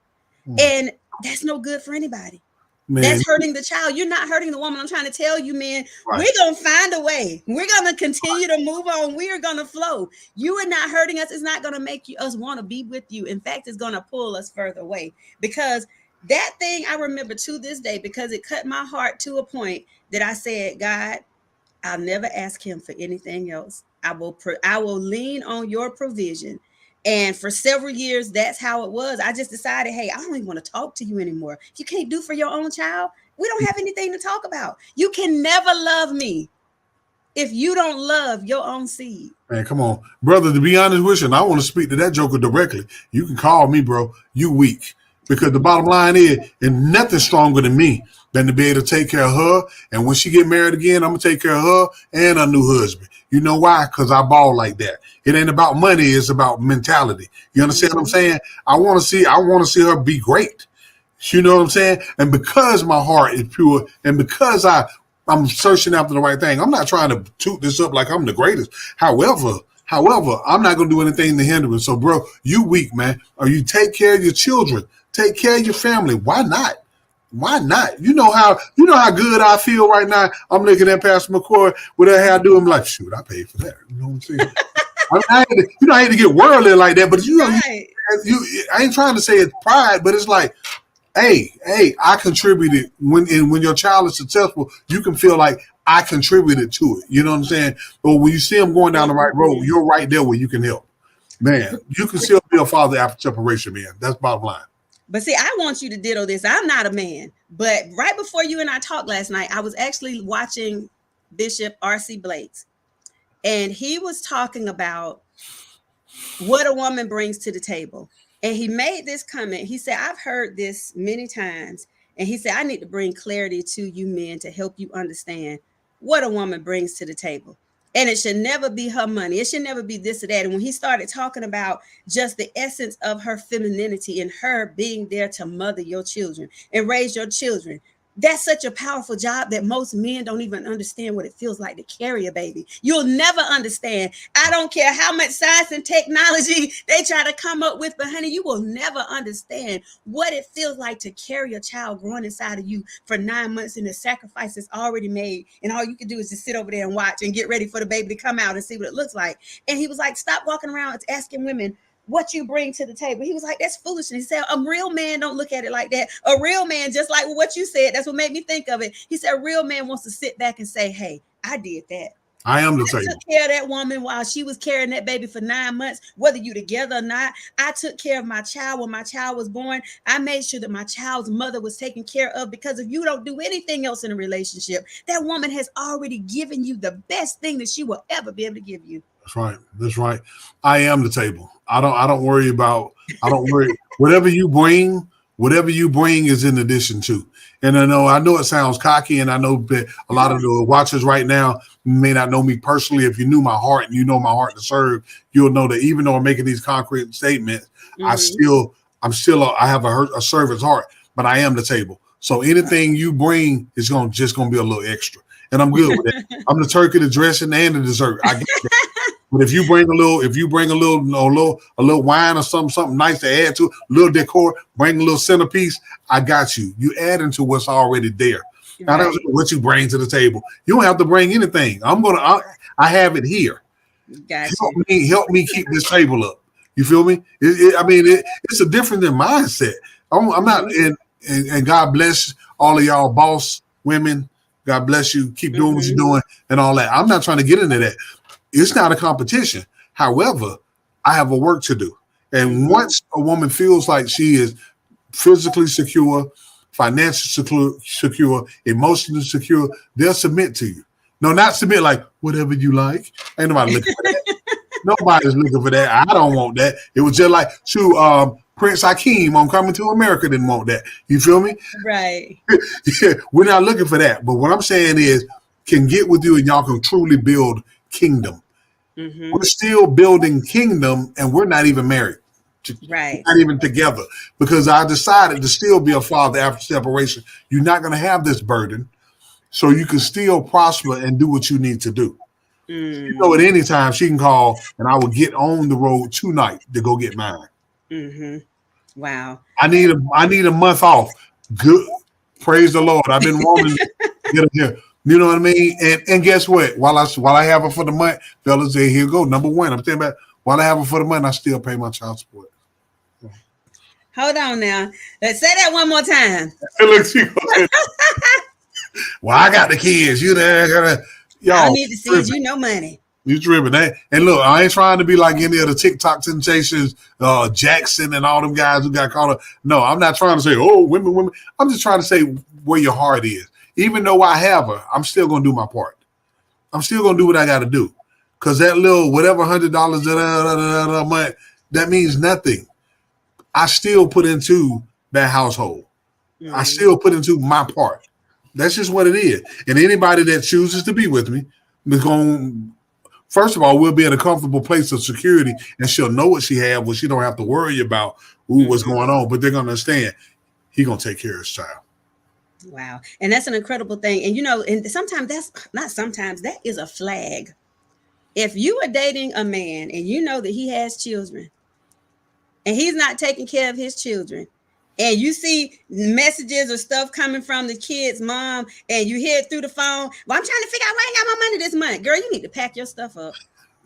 Speaker 1: And that's no good for anybody.
Speaker 2: Man,
Speaker 1: That's hurting the child. You're not hurting the woman. I'm trying to tell you, man,
Speaker 2: right.
Speaker 1: we're going to find a way. We're going to continue to move on. We are going to flow. You are not hurting us. It's not going to make us want to be with you. In fact, it's going to pull us further away, because that thing I remember to this day, because it cut my heart to a point that I said, God, I'll never ask him for anything else. I will lean on your provision. And for several years, that's how it was. I just decided, hey, I don't even want to talk to you anymore. If you can't do for your own child, we don't have anything to talk about. You can never love me if you don't love your own seed.
Speaker 2: Man, come on, brother. To be honest with you, and I want to speak to that joker directly. You can call me, bro. You weak, because the bottom line is, and nothing stronger than me than to be able to take care of her. And when she get married again, I'm gonna take care of her and her new husband. You know why? Because I ball like that. It ain't about money. It's about mentality. You understand what I'm saying? I want to see her be great. You know what I'm saying? And because my heart is pure, and because I'm searching after the right thing, I'm not trying to toot this up like I'm the greatest. However, I'm not going to do anything to hinder it. So, bro, you weak, man. Or you take care of your children, take care of your family. Why not? Why not? You know how good I feel right now. I'm looking at Pastor McCoy with her hair do. I'm like, shoot, I paid for that. You know what I'm saying? I hate to get worldly like that, but
Speaker 1: Right.
Speaker 2: I ain't trying to say it's pride, but it's like, hey, I contributed. When your child is successful, you can feel like I contributed to it. You know what I'm saying? But when you see them going down the right road, you're right there where you can help. Man, you can still be a father after separation, man. That's bottom line.
Speaker 1: But see, I want you to ditto this. I'm not a man. But right before you and I talked last night, I was actually watching Bishop R.C. Blake's. And he was talking about what a woman brings to the table. And he made this comment. He said, I've heard this many times. And he said, I need to bring clarity to you men to help you understand what a woman brings to the table. And it should never be her money. It should never be this or that. And when he started talking about just the essence of her femininity and her being there to mother your children and raise your children, that's such a powerful job that most men don't even understand what it feels like to carry a baby. You'll never understand. I don't care how much science and technology they try to come up with, but honey, you will never understand what it feels like to carry a child growing inside of you for 9 months, and the sacrifice is already made. And all you can do is just sit over there and watch and get ready for the baby to come out and see what it looks like. And he was like, stop walking around asking women what you bring to the table. He was like, that's foolishness. He said, a real man don't look at it like that. A real man, just like what you said, that's what made me think of it. He said, a real man wants to sit back and say, hey, I did that.
Speaker 2: I am the
Speaker 1: I
Speaker 2: table.
Speaker 1: took care of that woman while she was carrying that baby for 9 months, whether you together or not. I took care of my child when my child was born. I made sure that my child's mother was taken care of, because if you don't do anything else in a relationship, that woman has already given you the best thing that she will ever be able to give you.
Speaker 2: That's right. That's right. I am the table. I don't worry about. I don't worry. Whatever you bring is in addition to. And I know it sounds cocky, and I know that a lot of the watchers right now may not know me personally. If you knew my heart and you know my heart to serve, you'll know that even though I'm making these concrete statements,
Speaker 1: Mm-hmm.
Speaker 2: I have a servant's heart, but I am the table. So anything you bring is just gonna be a little extra, and I'm good with that. I'm the turkey, the dressing, and the dessert. I get that. But if you bring a little wine or something nice to add to it, a little decor, bring a little centerpiece, I got you. You add into what's already there. I don't know
Speaker 1: Right.
Speaker 2: what you bring to the table. You don't have to bring anything. I have it here.
Speaker 1: Got you.
Speaker 2: Help me keep this table up. You feel me? It's a different than mindset. I'm not,
Speaker 1: Mm-hmm.
Speaker 2: and God bless all of y'all boss women. God bless you. Keep doing what you're
Speaker 1: Mm-hmm.
Speaker 2: doing and all that. I'm not trying to get into that. It's not a competition. However, I have a work to do. And
Speaker 1: Mm-hmm.
Speaker 2: once a woman feels like she is physically secure, financially secure, emotionally secure, they'll submit to you. No, not submit like whatever you like. Ain't nobody looking for that. Nobody's looking for that. I don't want that. It was just like Prince Hakeem on Coming to America didn't want that. You feel me?
Speaker 1: Right.
Speaker 2: Yeah, we're not looking for that. But what I'm saying is, can get with you and y'all can truly build kingdom.
Speaker 1: Mm-hmm.
Speaker 2: We're still building kingdom and we're not even married. We're
Speaker 1: Right.
Speaker 2: not even together because I decided to still be a father after separation. You're not going to have this burden. So you can still prosper and do what you need to do. You
Speaker 1: Mm.
Speaker 2: know, at any time she can call and I will get on the road tonight to go get mine.
Speaker 1: Mm-hmm. Wow.
Speaker 2: I need a month off. Good. Praise the Lord. I've been wanting to get up here. You know what I mean? And guess what? While I have it for the month, fellas, say here you go. Number one, I'm saying about while I have it for the month, I still pay my child support.
Speaker 1: Hold on now. Let's say that one more time.
Speaker 2: Look, she goes, well, I got the kids. You there?
Speaker 1: All I
Speaker 2: Y'all
Speaker 1: need to see is
Speaker 2: tripping.
Speaker 1: you know money.
Speaker 2: You tripping. And look, I ain't trying to be like any of the TikTok sensations, Jackson and all them guys who got caught up. No, I'm not trying to say, oh, women. I'm just trying to say where your heart is. Even though I have her, I'm still going to do my part. I'm still going to do what I got to do. Because that little, whatever $100 a month, that means nothing. I still put into that household. I
Speaker 1: Mm-hmm.
Speaker 2: still put into my part. That's just what it is. And anybody that chooses to be with me is going. First of all, we'll be in a comfortable place of security, and she'll know what she has, what she don't have to worry about what's
Speaker 1: Mm-hmm.
Speaker 2: going on. But they're gonna understand he gonna take care of his child.
Speaker 1: Wow. And that's an incredible thing. And you know, and sometimes that's not sometimes that is a flag. If you are dating a man and you know that he has children and he's not taking care of his children, and you see messages or stuff coming from the kid's mom and you hear it through the phone, well, I'm trying to figure out why I ain't got my money this month. Girl, you need to pack your stuff up.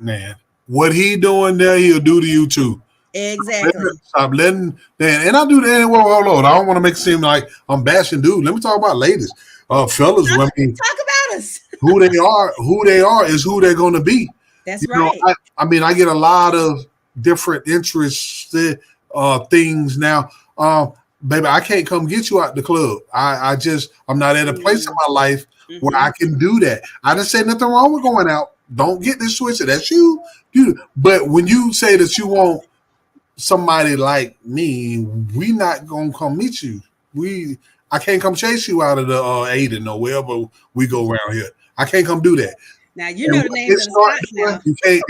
Speaker 2: Man, what he doing there, he'll do to you too.
Speaker 1: Exactly.
Speaker 2: Stop letting man, and I do that. Whoa, hold on. I don't want to make it seem like I'm bashing dude. Let me talk about ladies, fellas. I mean,
Speaker 1: Talk about us.
Speaker 2: who they are is who they're going to be.
Speaker 1: That's
Speaker 2: You know,
Speaker 1: right.
Speaker 2: I mean, I get a lot of different interests, things now. Baby, I can't come get you out the club. I'm not at a place in my life where
Speaker 1: Mm-hmm.
Speaker 2: I can do that. I didn't say nothing wrong with going out. Don't get this twisted. That's you. But when you say that you want somebody like me, we not gonna come meet you. I can't come chase you out of the Aiden or wherever we go around here. I can't come do that.
Speaker 1: Now you
Speaker 2: And
Speaker 1: know the
Speaker 2: what
Speaker 1: names
Speaker 2: it
Speaker 1: of the
Speaker 2: start
Speaker 1: spots
Speaker 2: doing,
Speaker 1: now.
Speaker 2: you can't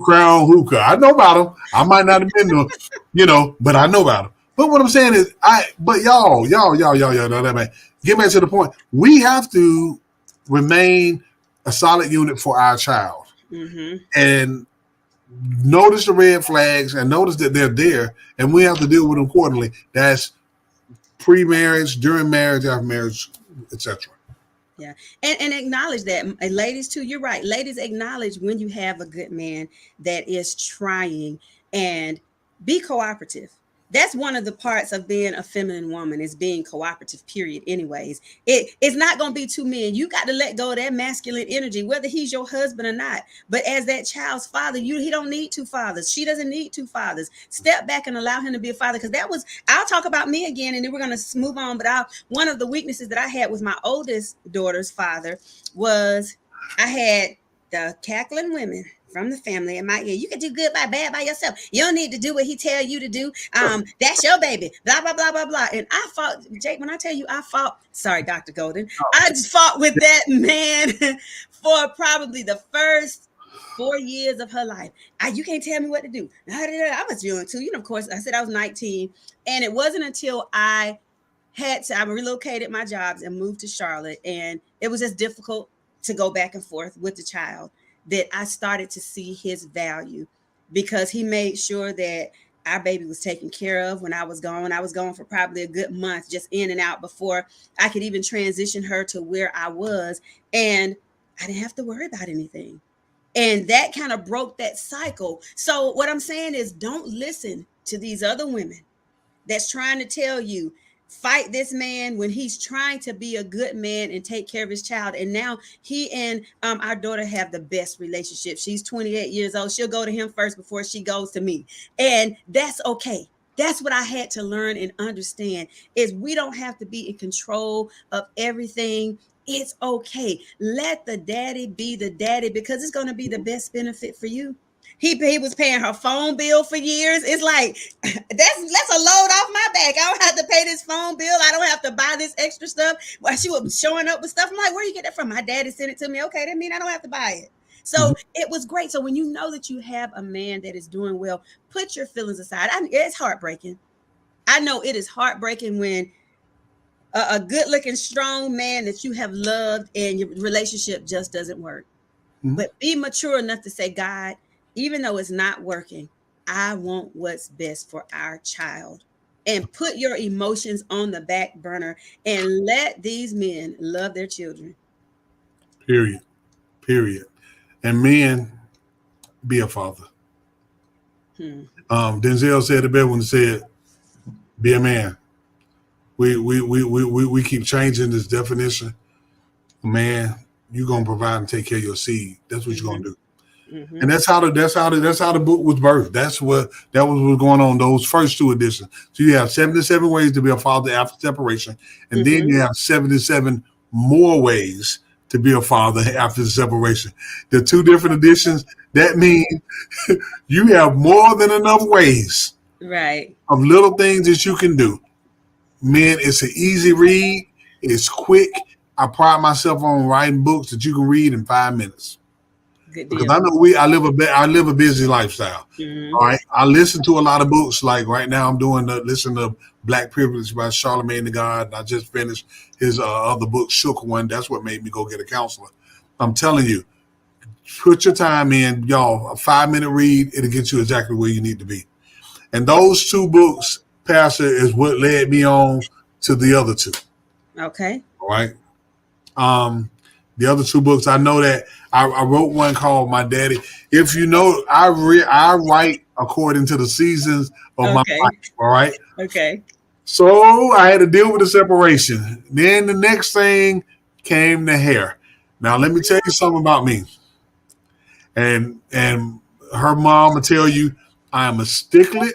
Speaker 2: Crown Hookah. I know about them. I might not have been to, but I know about them. But what I'm saying is, but y'all know that, man. Get back to the point. We have to remain a solid unit for our child
Speaker 1: Mm-hmm.
Speaker 2: and notice the red flags and notice that they're there, and we have to deal with them accordingly. That's pre-marriage, during marriage, after marriage, etc.
Speaker 1: Yeah. And acknowledge that. And ladies too, you're right. Ladies, acknowledge when you have a good man that is trying, and be cooperative. That's one of the parts of being a feminine woman, is being cooperative, period. Anyways, it's not going to be two men. You got to let go of that masculine energy, whether he's your husband or not. But as that child's father, he don't need two fathers. She doesn't need two fathers. Step back and allow him to be a father. Because I'll talk about me again, and then we're going to move on. But one of the weaknesses that I had with my oldest daughter's father was I had the cackling women from the family in my ear. You can do good by bad by yourself. You don't need to do what he tell you to do. That's your baby. Blah blah blah blah blah. And I fought, Jake. When I tell you, I fought. Sorry, Dr. Golden. I just fought with that man for probably the first 4 years of her life. You can't tell me what to do. I was young too. Of course, I said I was 19. And it wasn't until I relocated my jobs and moved to Charlotte. And it was just difficult to go back and forth with the child that I started to see his value, because he made sure that our baby was taken care of when I was gone. I was gone for probably a good month, just in and out, before I could even transition her to where I was. And I didn't have to worry about anything. And that kind of broke that cycle. So what I'm saying is, don't listen to these other women that's trying to tell you, fight this man when he's trying to be a good man and take care of his child. And now he and our daughter have the best relationship. She's 28 years old. She'll go to him first before she goes to me. And that's okay. That's what I had to learn and understand, is we don't have to be in control of everything. It's okay. Let the daddy be the daddy, because it's going to be the best benefit for you. He was paying her phone bill for years. It's like, that's a load off my back. I don't have to pay this phone bill. I don't have to buy this extra stuff. While she was showing up with stuff, I'm like, where you get that from? My daddy sent it to me. Okay, that means I don't have to buy it. So it was great. So when you know that you have a man that is doing well, put your feelings aside. It's heartbreaking. I know it is heartbreaking when a good-looking, strong man that you have loved and your relationship just doesn't work. But be mature enough to say, God, even though it's not working, I want what's best for our child. And put your emotions on the back burner and let these men love their children.
Speaker 2: Period. Period. And men, be a father. Denzel said it better when he said, be a man. We keep changing this definition. Man, you're gonna provide and take care of your seed. That's what you're gonna do. And that's how the book was birthed. That was what's going on those first two editions. So you have 77 ways to be a father after separation, and then you have 77 more ways to be a father after the separation. The two different editions, that means you have more than enough ways,
Speaker 1: right,
Speaker 2: of little things that you can do. Man, it's an easy read. It's quick. I pride myself on writing books that you can read in 5 minutes.
Speaker 1: Good
Speaker 2: Because
Speaker 1: deal.
Speaker 2: I know I live a busy lifestyle. All right, I listen to a lot of books. Like right now, I'm listen to Black Privilege by Charlemagne the God. I just finished his other book, Shook One. That's what made me go get a counselor. I'm telling you, put your time in, y'all. A 5-minute read, it'll get you exactly where you need to be. And those two books, Pastor, is what led me on to the other two.
Speaker 1: Okay.
Speaker 2: All right. The other two books, I know that I wrote one called My Daddy. If you know, I write according to the seasons of my life. All right.
Speaker 1: Okay.
Speaker 2: So I had to deal with the separation. Then the next thing came the hair. Now let me tell you something about me. And her mom will tell you I am a stickler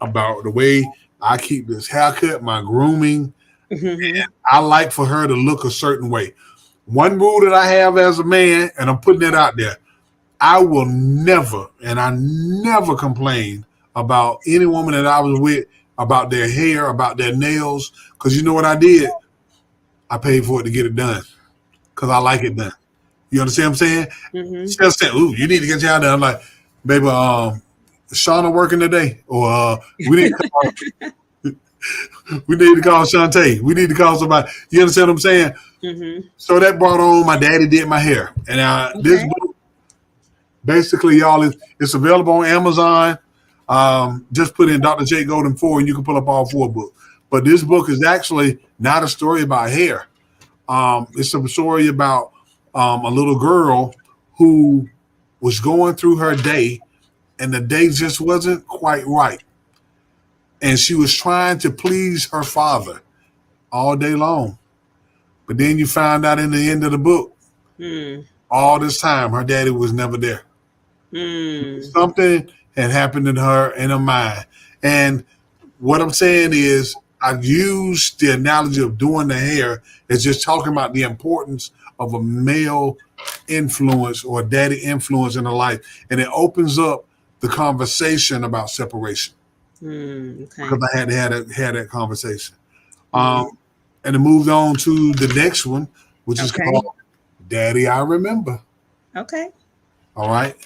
Speaker 2: about the way I keep this haircut, my grooming. And I like for her to look a certain way. One rule that I have as a man, and I'm putting it out there, I will never, and I never complain about any woman that I was with about their hair, about their nails, because you know what I did? I paid for it to get it done because I like it done. You understand what I'm saying? She'll say, ooh, you need to get your hair done. I'm like, baby, Shauna working today? Or we need to call Shantae. We need to call somebody. You understand what I'm saying? So that brought on my daddy did my hair. And this book, basically, y'all, it's available on Amazon. Just put in Dr. J. Golden 4 and you can pull up all 4 books. But this book is actually not a story about hair. It's a story about a little girl who was going through her day and the day just wasn't quite right. And she was trying to please her father all day long. But then you find out in the end of the book, all this time, her daddy was never there. Something had happened in her mind. And what I'm saying is, I've used the analogy of doing the hair as just talking about the importance of a male influence or daddy influence in her life. And it opens up the conversation about separation. Because I had to have that conversation. And it moved on to the next one, which is called Daddy, I Remember.
Speaker 1: Okay.
Speaker 2: All right.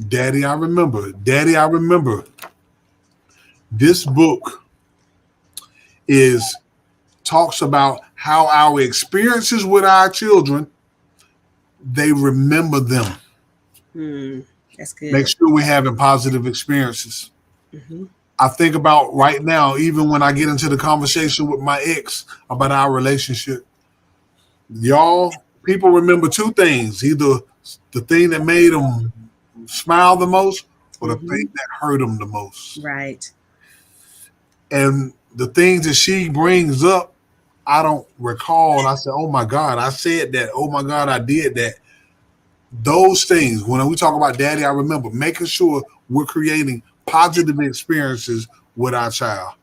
Speaker 2: Daddy, I remember. Daddy, I remember. This book is talks about how our experiences with our children, they remember them.
Speaker 1: Hmm. That's
Speaker 2: Make
Speaker 1: good.
Speaker 2: sure we're having positive experiences.
Speaker 1: Hmm.
Speaker 2: I think about right now, even when I get into the conversation with my ex about our relationship, y'all, people remember two things: either the thing that made them smile the most, or the thing
Speaker 1: Hmm.
Speaker 2: that hurt them the most.
Speaker 1: Right.
Speaker 2: And the things that she brings up, I don't recall. I said, "Oh my God, I said that. Oh my God, I did that." Those things. When we talk about daddy, I remember making sure we're creating positive experiences with our child.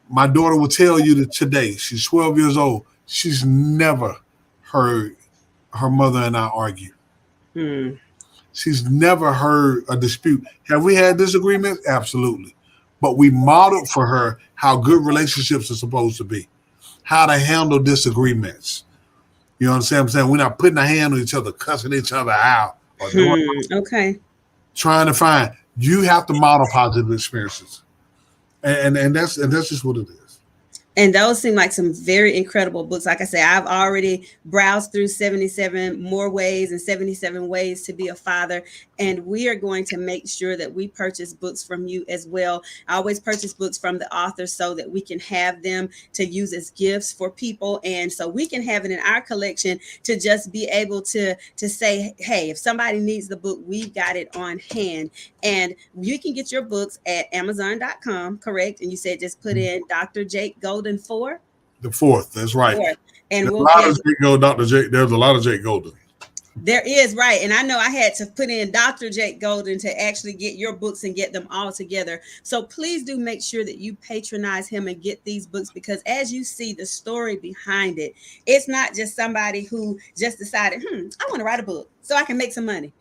Speaker 2: My daughter will tell you that today, she's 12 years old. She's never heard her mother and I argue.
Speaker 1: Hmm.
Speaker 2: She's never heard a dispute. Have we had disagreements? Absolutely. But we modeled for her how good relationships are supposed to be, how to handle disagreements. You know what I'm saying? We're not putting a hand on each other, cussing each other out, or doing
Speaker 1: Okay.
Speaker 2: trying to find. You have to model positive experiences, and that's just what it is.
Speaker 1: And those seem like some very incredible books. Like I said, I've already browsed through 77 More Ways and 77 Ways to Be a Father. And we are going to make sure that we purchase books from you as well. I always purchase books from the author so that we can have them to use as gifts for people. And so we can have it in our collection to just be able to say, hey, if somebody needs the book, we've got it on hand. And you can get your books at Amazon.com, correct? And you said just put in Dr. Jake Golden 4.
Speaker 2: The fourth, that's right.
Speaker 1: 4. And
Speaker 2: There's
Speaker 1: we'll
Speaker 2: a
Speaker 1: be
Speaker 2: lot of
Speaker 1: able.
Speaker 2: Jake Gold, Dr. Jake. There's a lot of Jake Golden.
Speaker 1: There is, right. And I know I had to put in Dr. Jake Golden to actually get your books and get them all together. So please do make sure that you patronize him and get these books, because as you see the story behind it, it's not just somebody who just decided, I want to write a book so I can make some money.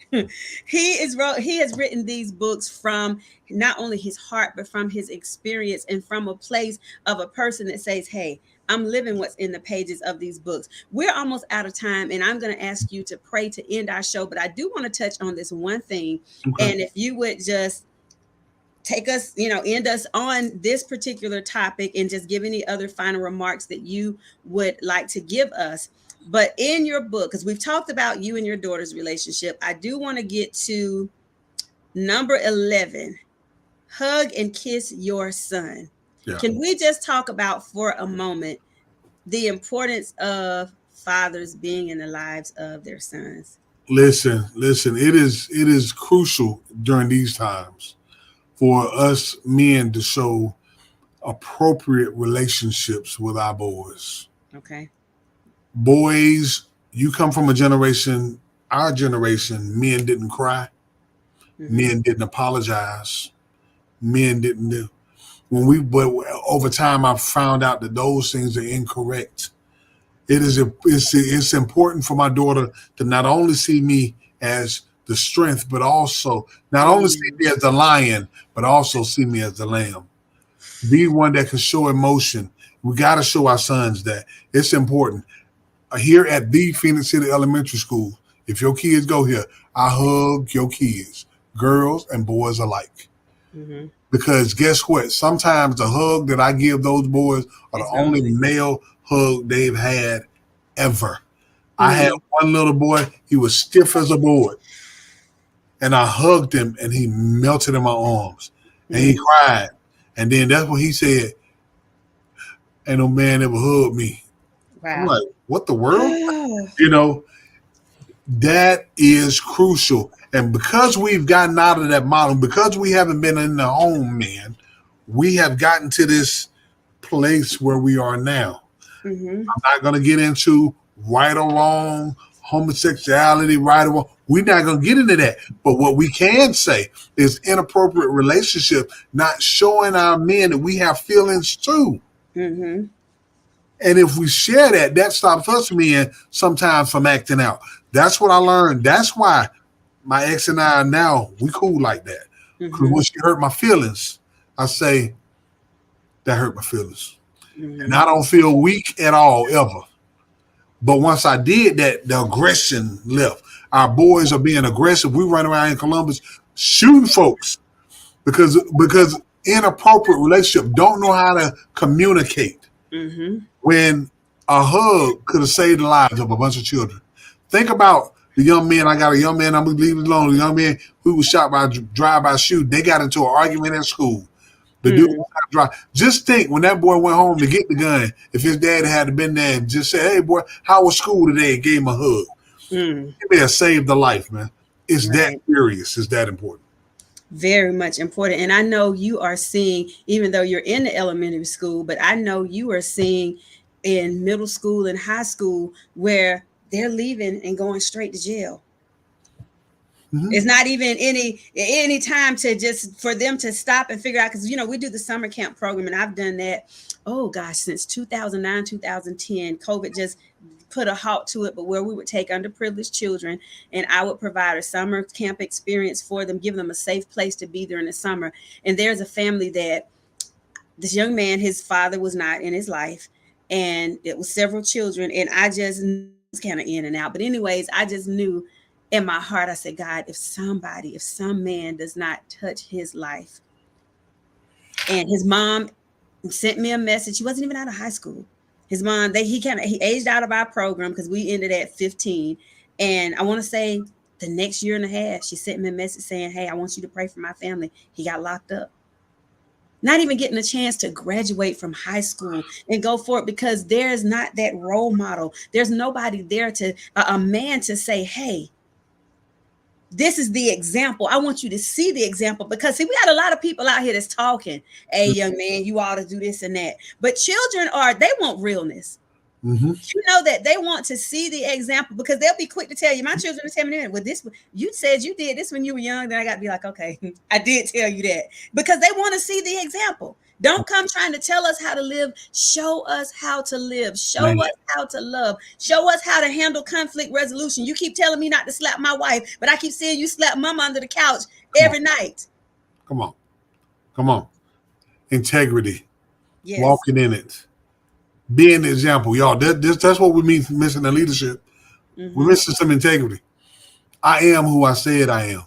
Speaker 1: He has written these books from not only his heart, but from his experience and from a place of a person that says, hey, I'm living what's in the pages of these books. We're almost out of time, and I'm going to ask you to pray to end our show. But I do want to touch on this one thing.
Speaker 2: Okay.
Speaker 1: And if you would just take us, end us on this particular topic and just give any other final remarks that you would like to give us. But in your book, because we've talked about you and your daughter's relationship, I do want to get to number 11, hug and kiss your son.
Speaker 2: Yeah.
Speaker 1: Can we just talk about for a moment the importance of fathers being in the lives of their sons?
Speaker 2: Listen. It is crucial during these times for us men to show appropriate relationships with our boys.
Speaker 1: Okay.
Speaker 2: Boys, you come from a generation. Our generation, men didn't cry.
Speaker 1: Mm-hmm.
Speaker 2: Men didn't apologize. Men didn't do. But over time, I've found out that those things are incorrect. It's important for my daughter to not only see me as the strength, but also not only see me as the lion, but also see me as the lamb. Be one that can show emotion. We got to show our sons that it's important. Here at the Phoenix City Elementary School, if your kids go here, I hug your kids, girls and boys alike.
Speaker 1: Mm-hmm.
Speaker 2: Because guess what? Sometimes the hug that I give those boys are the only male hug they've had ever. I had one little boy, he was stiff as a board. And I hugged him and he melted in my arms. And he cried. And then that's what he said, ain't no man ever hugged me.
Speaker 1: Wow.
Speaker 2: I'm like, what the world? That is crucial. And because we've gotten out of that model, because we haven't been in the home, man, we have gotten to this place where we are now.
Speaker 1: Mm-hmm.
Speaker 2: I'm not going to get into right or wrong, homosexuality, right or wrong. We're not going to get into that. But what we can say is inappropriate relationship, not showing our men that we have feelings too.
Speaker 1: Mm-hmm.
Speaker 2: And if we share that, that stops us men sometimes from acting out. That's what I learned. That's why my ex and I now, we cool like that. Because when she hurt my feelings, I say, that hurt my feelings. And I don't feel weak at all, ever. But once I did that, the aggression left. Our boys are being aggressive. We run around in Columbus shooting folks because inappropriate relationship don't know how to communicate.
Speaker 1: Mm-hmm.
Speaker 2: When a hug could have saved the lives of a bunch of children. Think about the young men. I got a young man, I'm going to leave it alone. The young man who was shot by a drive-by shooting. They got into an argument at school. The dude was not drive. Just think when that boy went home to get the gun, if his dad had been there and just said, hey, boy, how was school today? And gave him a hug.
Speaker 1: Mm.
Speaker 2: It may have saved the life, man. It's that
Speaker 1: Right.
Speaker 2: serious. It's that important.
Speaker 1: Very much important. And I know you are seeing, even though you're in the elementary school, but I know you are seeing in middle school and high school where they're leaving and going straight to jail.
Speaker 2: Mhm.
Speaker 1: It's not even any time to just for them to stop and figure out, because we do the summer camp program, and I've done that, oh gosh, since 2009, 2010. COVID just put a halt to it, but where we would take underprivileged children and I would provide a summer camp experience for them, give them a safe place to be during the summer. And there's a family that this young man, his father was not in his life, and it was several children, and I just was kind of in and out. But anyways, I just knew in my heart, I said, God, if some man does not touch his life. And his mom sent me a message. He wasn't even out of high school. His mom, he aged out of our program because we ended at 15. And I want to say the next year and a half, she sent me a message saying, hey, I want you to pray for my family. He got locked up. Not even getting a chance to graduate from high school and go for it because there's not that role model. There's nobody there to a man to say, hey, this is the example. I want you to see the example, because see, we got a lot of people out here that's talking, hey, young man, you ought to do this and that. But children they want realness.
Speaker 2: Mm-hmm.
Speaker 1: You know that they want to see the example, because they'll be quick to tell you. My children will tell me, well, this, you said you did this when you were young. Then I got to be like, okay, I did tell you that, because they want to see the example. Don't come trying to tell us how to live. Show us how to live. Show us how to love. Show us how to handle conflict resolution. You keep telling me not to slap my wife, but I keep seeing you slap mama under the couch every night.
Speaker 2: Come on. Integrity.
Speaker 1: Yes.
Speaker 2: Walking in it. Being the example. Y'all, that's what we mean for missing the leadership.
Speaker 1: Mm-hmm.
Speaker 2: We're missing some integrity. I am who I said I am,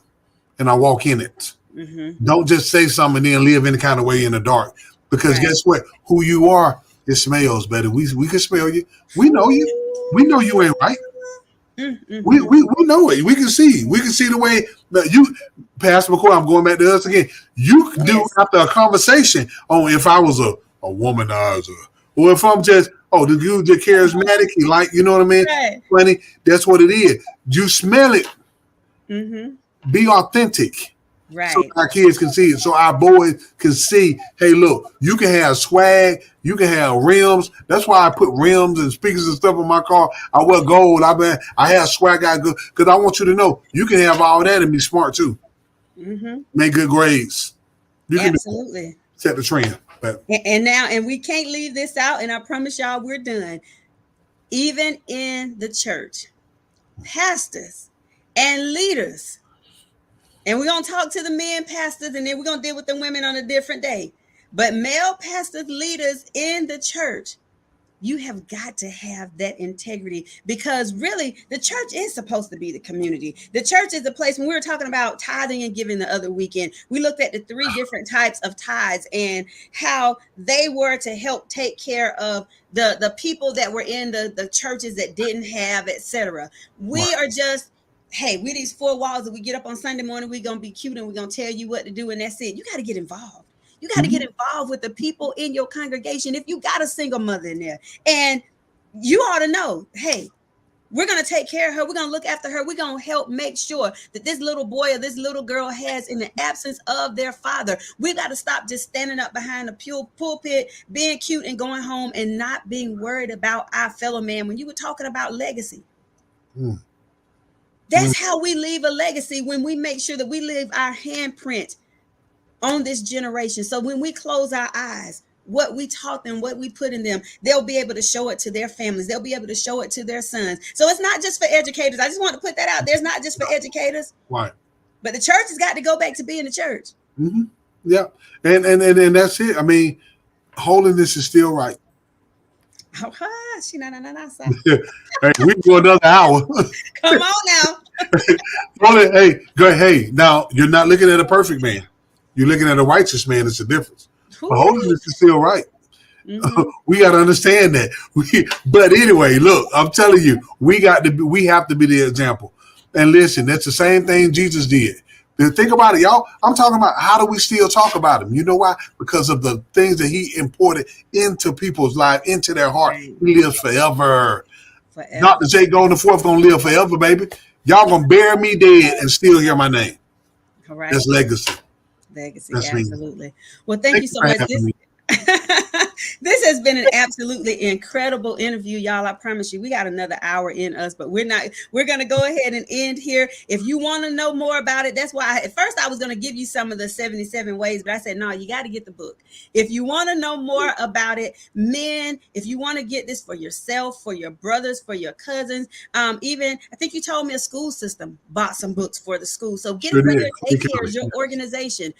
Speaker 2: and I walk in it.
Speaker 1: Mm-hmm.
Speaker 2: Don't just say something and then live any kind of way in the dark. Because guess what? Who you are, it smells better. We can smell you. We know you. We know you ain't right.
Speaker 1: Mm-hmm.
Speaker 2: We know it. We can see. We can see the way that you, Pastor McCoy, I'm going back to us again. You can do after a conversation on if I was a womanizer, or if I'm just, the dude just charismatic, he like, you know what I mean?
Speaker 1: Right.
Speaker 2: Funny. That's what it is. You smell it.
Speaker 1: Mm-hmm.
Speaker 2: Be authentic.
Speaker 1: Right.
Speaker 2: So our kids can see it. So our boys can see, hey, look, you can have swag, you can have rims. That's why I put rims and speakers and stuff on my car. I wear gold. I have swag, because I want you to know you can have all that and be smart too.
Speaker 1: Mm-hmm.
Speaker 2: Make good grades. You can
Speaker 1: Absolutely
Speaker 2: set the trend. But
Speaker 1: and we can't leave this out, and I promise y'all we're done. Even in the church, pastors and leaders, and we're going to talk to the men pastors, and then we're going to deal with the women on a different day. But male pastors, leaders in the church, you have got to have that integrity, because really the church is supposed to be the community. The church is the place. When we were talking about tithing and giving the other weekend, we looked at the 3 different types of tithes and how they were to help take care of the people that were in the churches that didn't have, etc. We are just, hey, we these 4 walls that we get up on Sunday morning, we're going to be cute and we're going to tell you what to do, and that's it. You got to get involved. You got to get involved with the people in your congregation. If you got a single mother in there, and you ought to know, hey, we're going to take care of her. We're going to look after her. We're going to help make sure that this little boy or this little girl has, in the absence of their father, we got to stop just standing up behind the pulpit, being cute and going home and not being worried about our fellow man. When you were talking about legacy, that's how we leave a legacy, when we make sure that we leave our handprint on this generation. So when we close our eyes, what we taught them, what we put in them, they'll be able to show it to their families. They'll be able to show it to their sons. So it's not just for educators. I just want to put that out. There's not just for educators.
Speaker 2: Right.
Speaker 1: But the church has got to go back to being the church.
Speaker 2: Mm-hmm. Yeah. And that's it. I mean, holiness is still right.
Speaker 1: Oh, she na na na na.
Speaker 2: Hey, we can go another hour.
Speaker 1: Come on now.
Speaker 2: Hey, go. Hey, now you're not looking at a perfect man. You're looking at a righteous man. It's a difference. But
Speaker 1: Woo.
Speaker 2: holiness is still right.
Speaker 1: Mm-hmm.
Speaker 2: We got to understand that. But anyway, look, I'm telling you, we have to be the example. And listen, that's the same thing Jesus did. Think about it, y'all. I'm talking about how do we still talk about him? You know why? Because of the things that he imported into people's life, into their heart.
Speaker 1: Right.
Speaker 2: He lives forever. Dr.
Speaker 1: Forever.
Speaker 2: J. Golden the Fourth gonna live forever, baby. Y'all gonna bury me dead and still hear my name.
Speaker 1: All right.
Speaker 2: That's legacy.
Speaker 1: Legacy.
Speaker 2: That's me.
Speaker 1: Absolutely. Well, thank
Speaker 2: Thank
Speaker 1: you
Speaker 2: you
Speaker 1: so
Speaker 2: for
Speaker 1: much.
Speaker 2: having me.
Speaker 1: This has been an absolutely incredible interview, y'all. I promise you, we got another hour in us, but we're going to go ahead and end here. If you want to know more about it, that's why at first I was going to give you some of the 77 ways, but I said, no, you got to get the book. If you want to know more about it, men, if you want to get this for yourself, for your brothers, for your cousins, even I think you told me a school system bought some books for the school. So get it
Speaker 2: Sure
Speaker 1: for
Speaker 2: did.
Speaker 1: your daycares, your organization.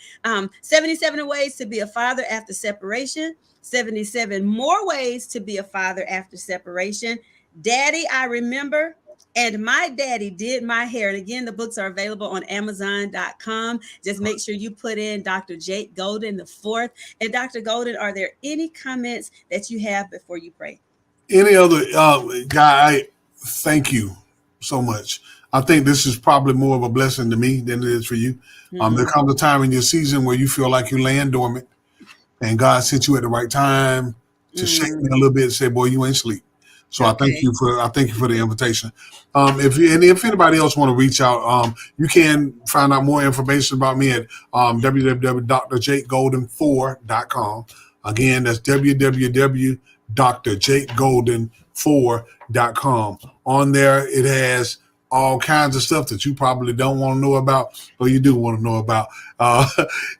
Speaker 1: 77 ways to be a father after separation. 77 more ways to be a father after separation. Daddy, I remember. And my daddy did my hair. And again, the books are available on Amazon.com. Just make sure you put in Dr. Jake Golden the fourth. And Dr. Golden, are there any comments that you have before you pray?
Speaker 2: Any other guy? Thank you so much. I think this is probably more of a blessing to me than it is for you. There
Speaker 1: Mm-hmm.
Speaker 2: comes a time in your season where you feel like you're laying dormant, and God sent you at the right time to shake me a little bit and say, "Boy, you ain't sleep." So
Speaker 1: Okay.
Speaker 2: I thank you for the invitation. If anybody else want to reach out, you can find out more information about me at www.drjakegolden4.com. Again, that's www.drjakegolden4.com. On there, it has all kinds of stuff that you probably don't want to know about, or you do want to know about. Uh,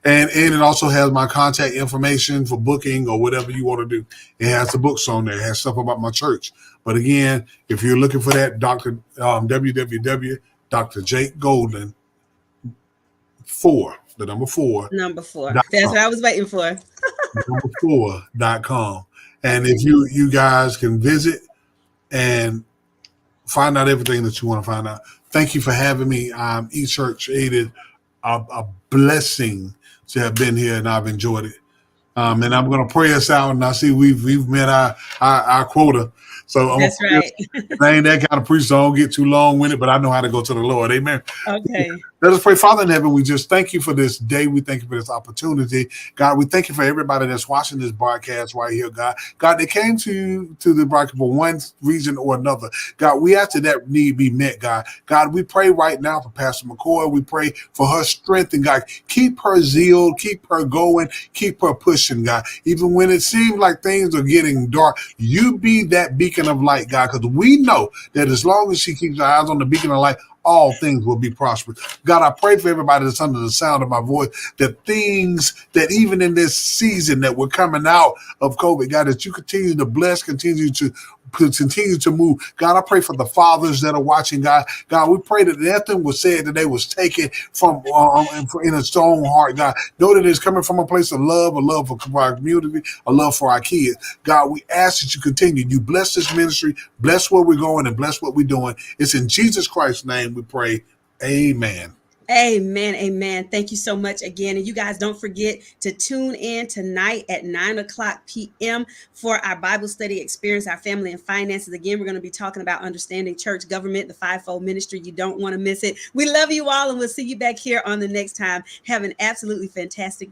Speaker 2: and it also has my contact information for booking or whatever you want to do. It has the books on there. It has stuff about my church. But again, if you're looking for that, www.drjakegolden4, the number 4,
Speaker 1: Number 4. That's what I was waiting for.
Speaker 2: number 4.com. And if
Speaker 1: Okay.
Speaker 2: you guys can visit and find out everything that you want to find out. Thank you for having me. eChurch aided a blessing to have been here, and I've enjoyed it. And I'm going to pray us out. And I see we've met our quota. So I'm going to
Speaker 1: That's
Speaker 2: pray us.
Speaker 1: right.
Speaker 2: I ain't that kind of preacher, so I don't get too long with it, but I know how to go to the Lord. Amen.
Speaker 1: Okay.
Speaker 2: Let us pray. Father in heaven, we just thank you for this day. We thank you for this opportunity. God, we thank you for everybody that's watching this broadcast right here, God. God, they came to the broadcast for one reason or another. God, we ask that need be met, God. God, we pray right now for Pastor McCoy. We pray for her strength, and God, keep her zeal, keep her going, keep her pushing, God. Even when it seems like things are getting dark, you be that beacon of light, God, because we know that as long as she keeps her eyes on the beacon of light, all things will be prosperous. God, I pray for everybody that's under the sound of my voice, that things that even in this season that we're coming out of COVID, God, that you continue to bless, continue to move. God, I pray for the fathers that are watching, God. God, we pray that nothing was said today was taken from in its own heart, God. Know that it's coming from a place of love, a love for our community, a love for our kids. God, we ask that you continue. You bless this ministry, bless where we're going, and bless what we're doing. It's in Jesus Christ's name we pray. Amen.
Speaker 1: Amen. Amen. Thank you so much again. And you guys don't forget to tune in tonight at 9 o'clock p.m. for our Bible study experience, our family and finances. Again, we're going to be talking about understanding church government, the fivefold ministry. You don't want to miss it. We love you all, and we'll see you back here on the next time. Have an absolutely fantastic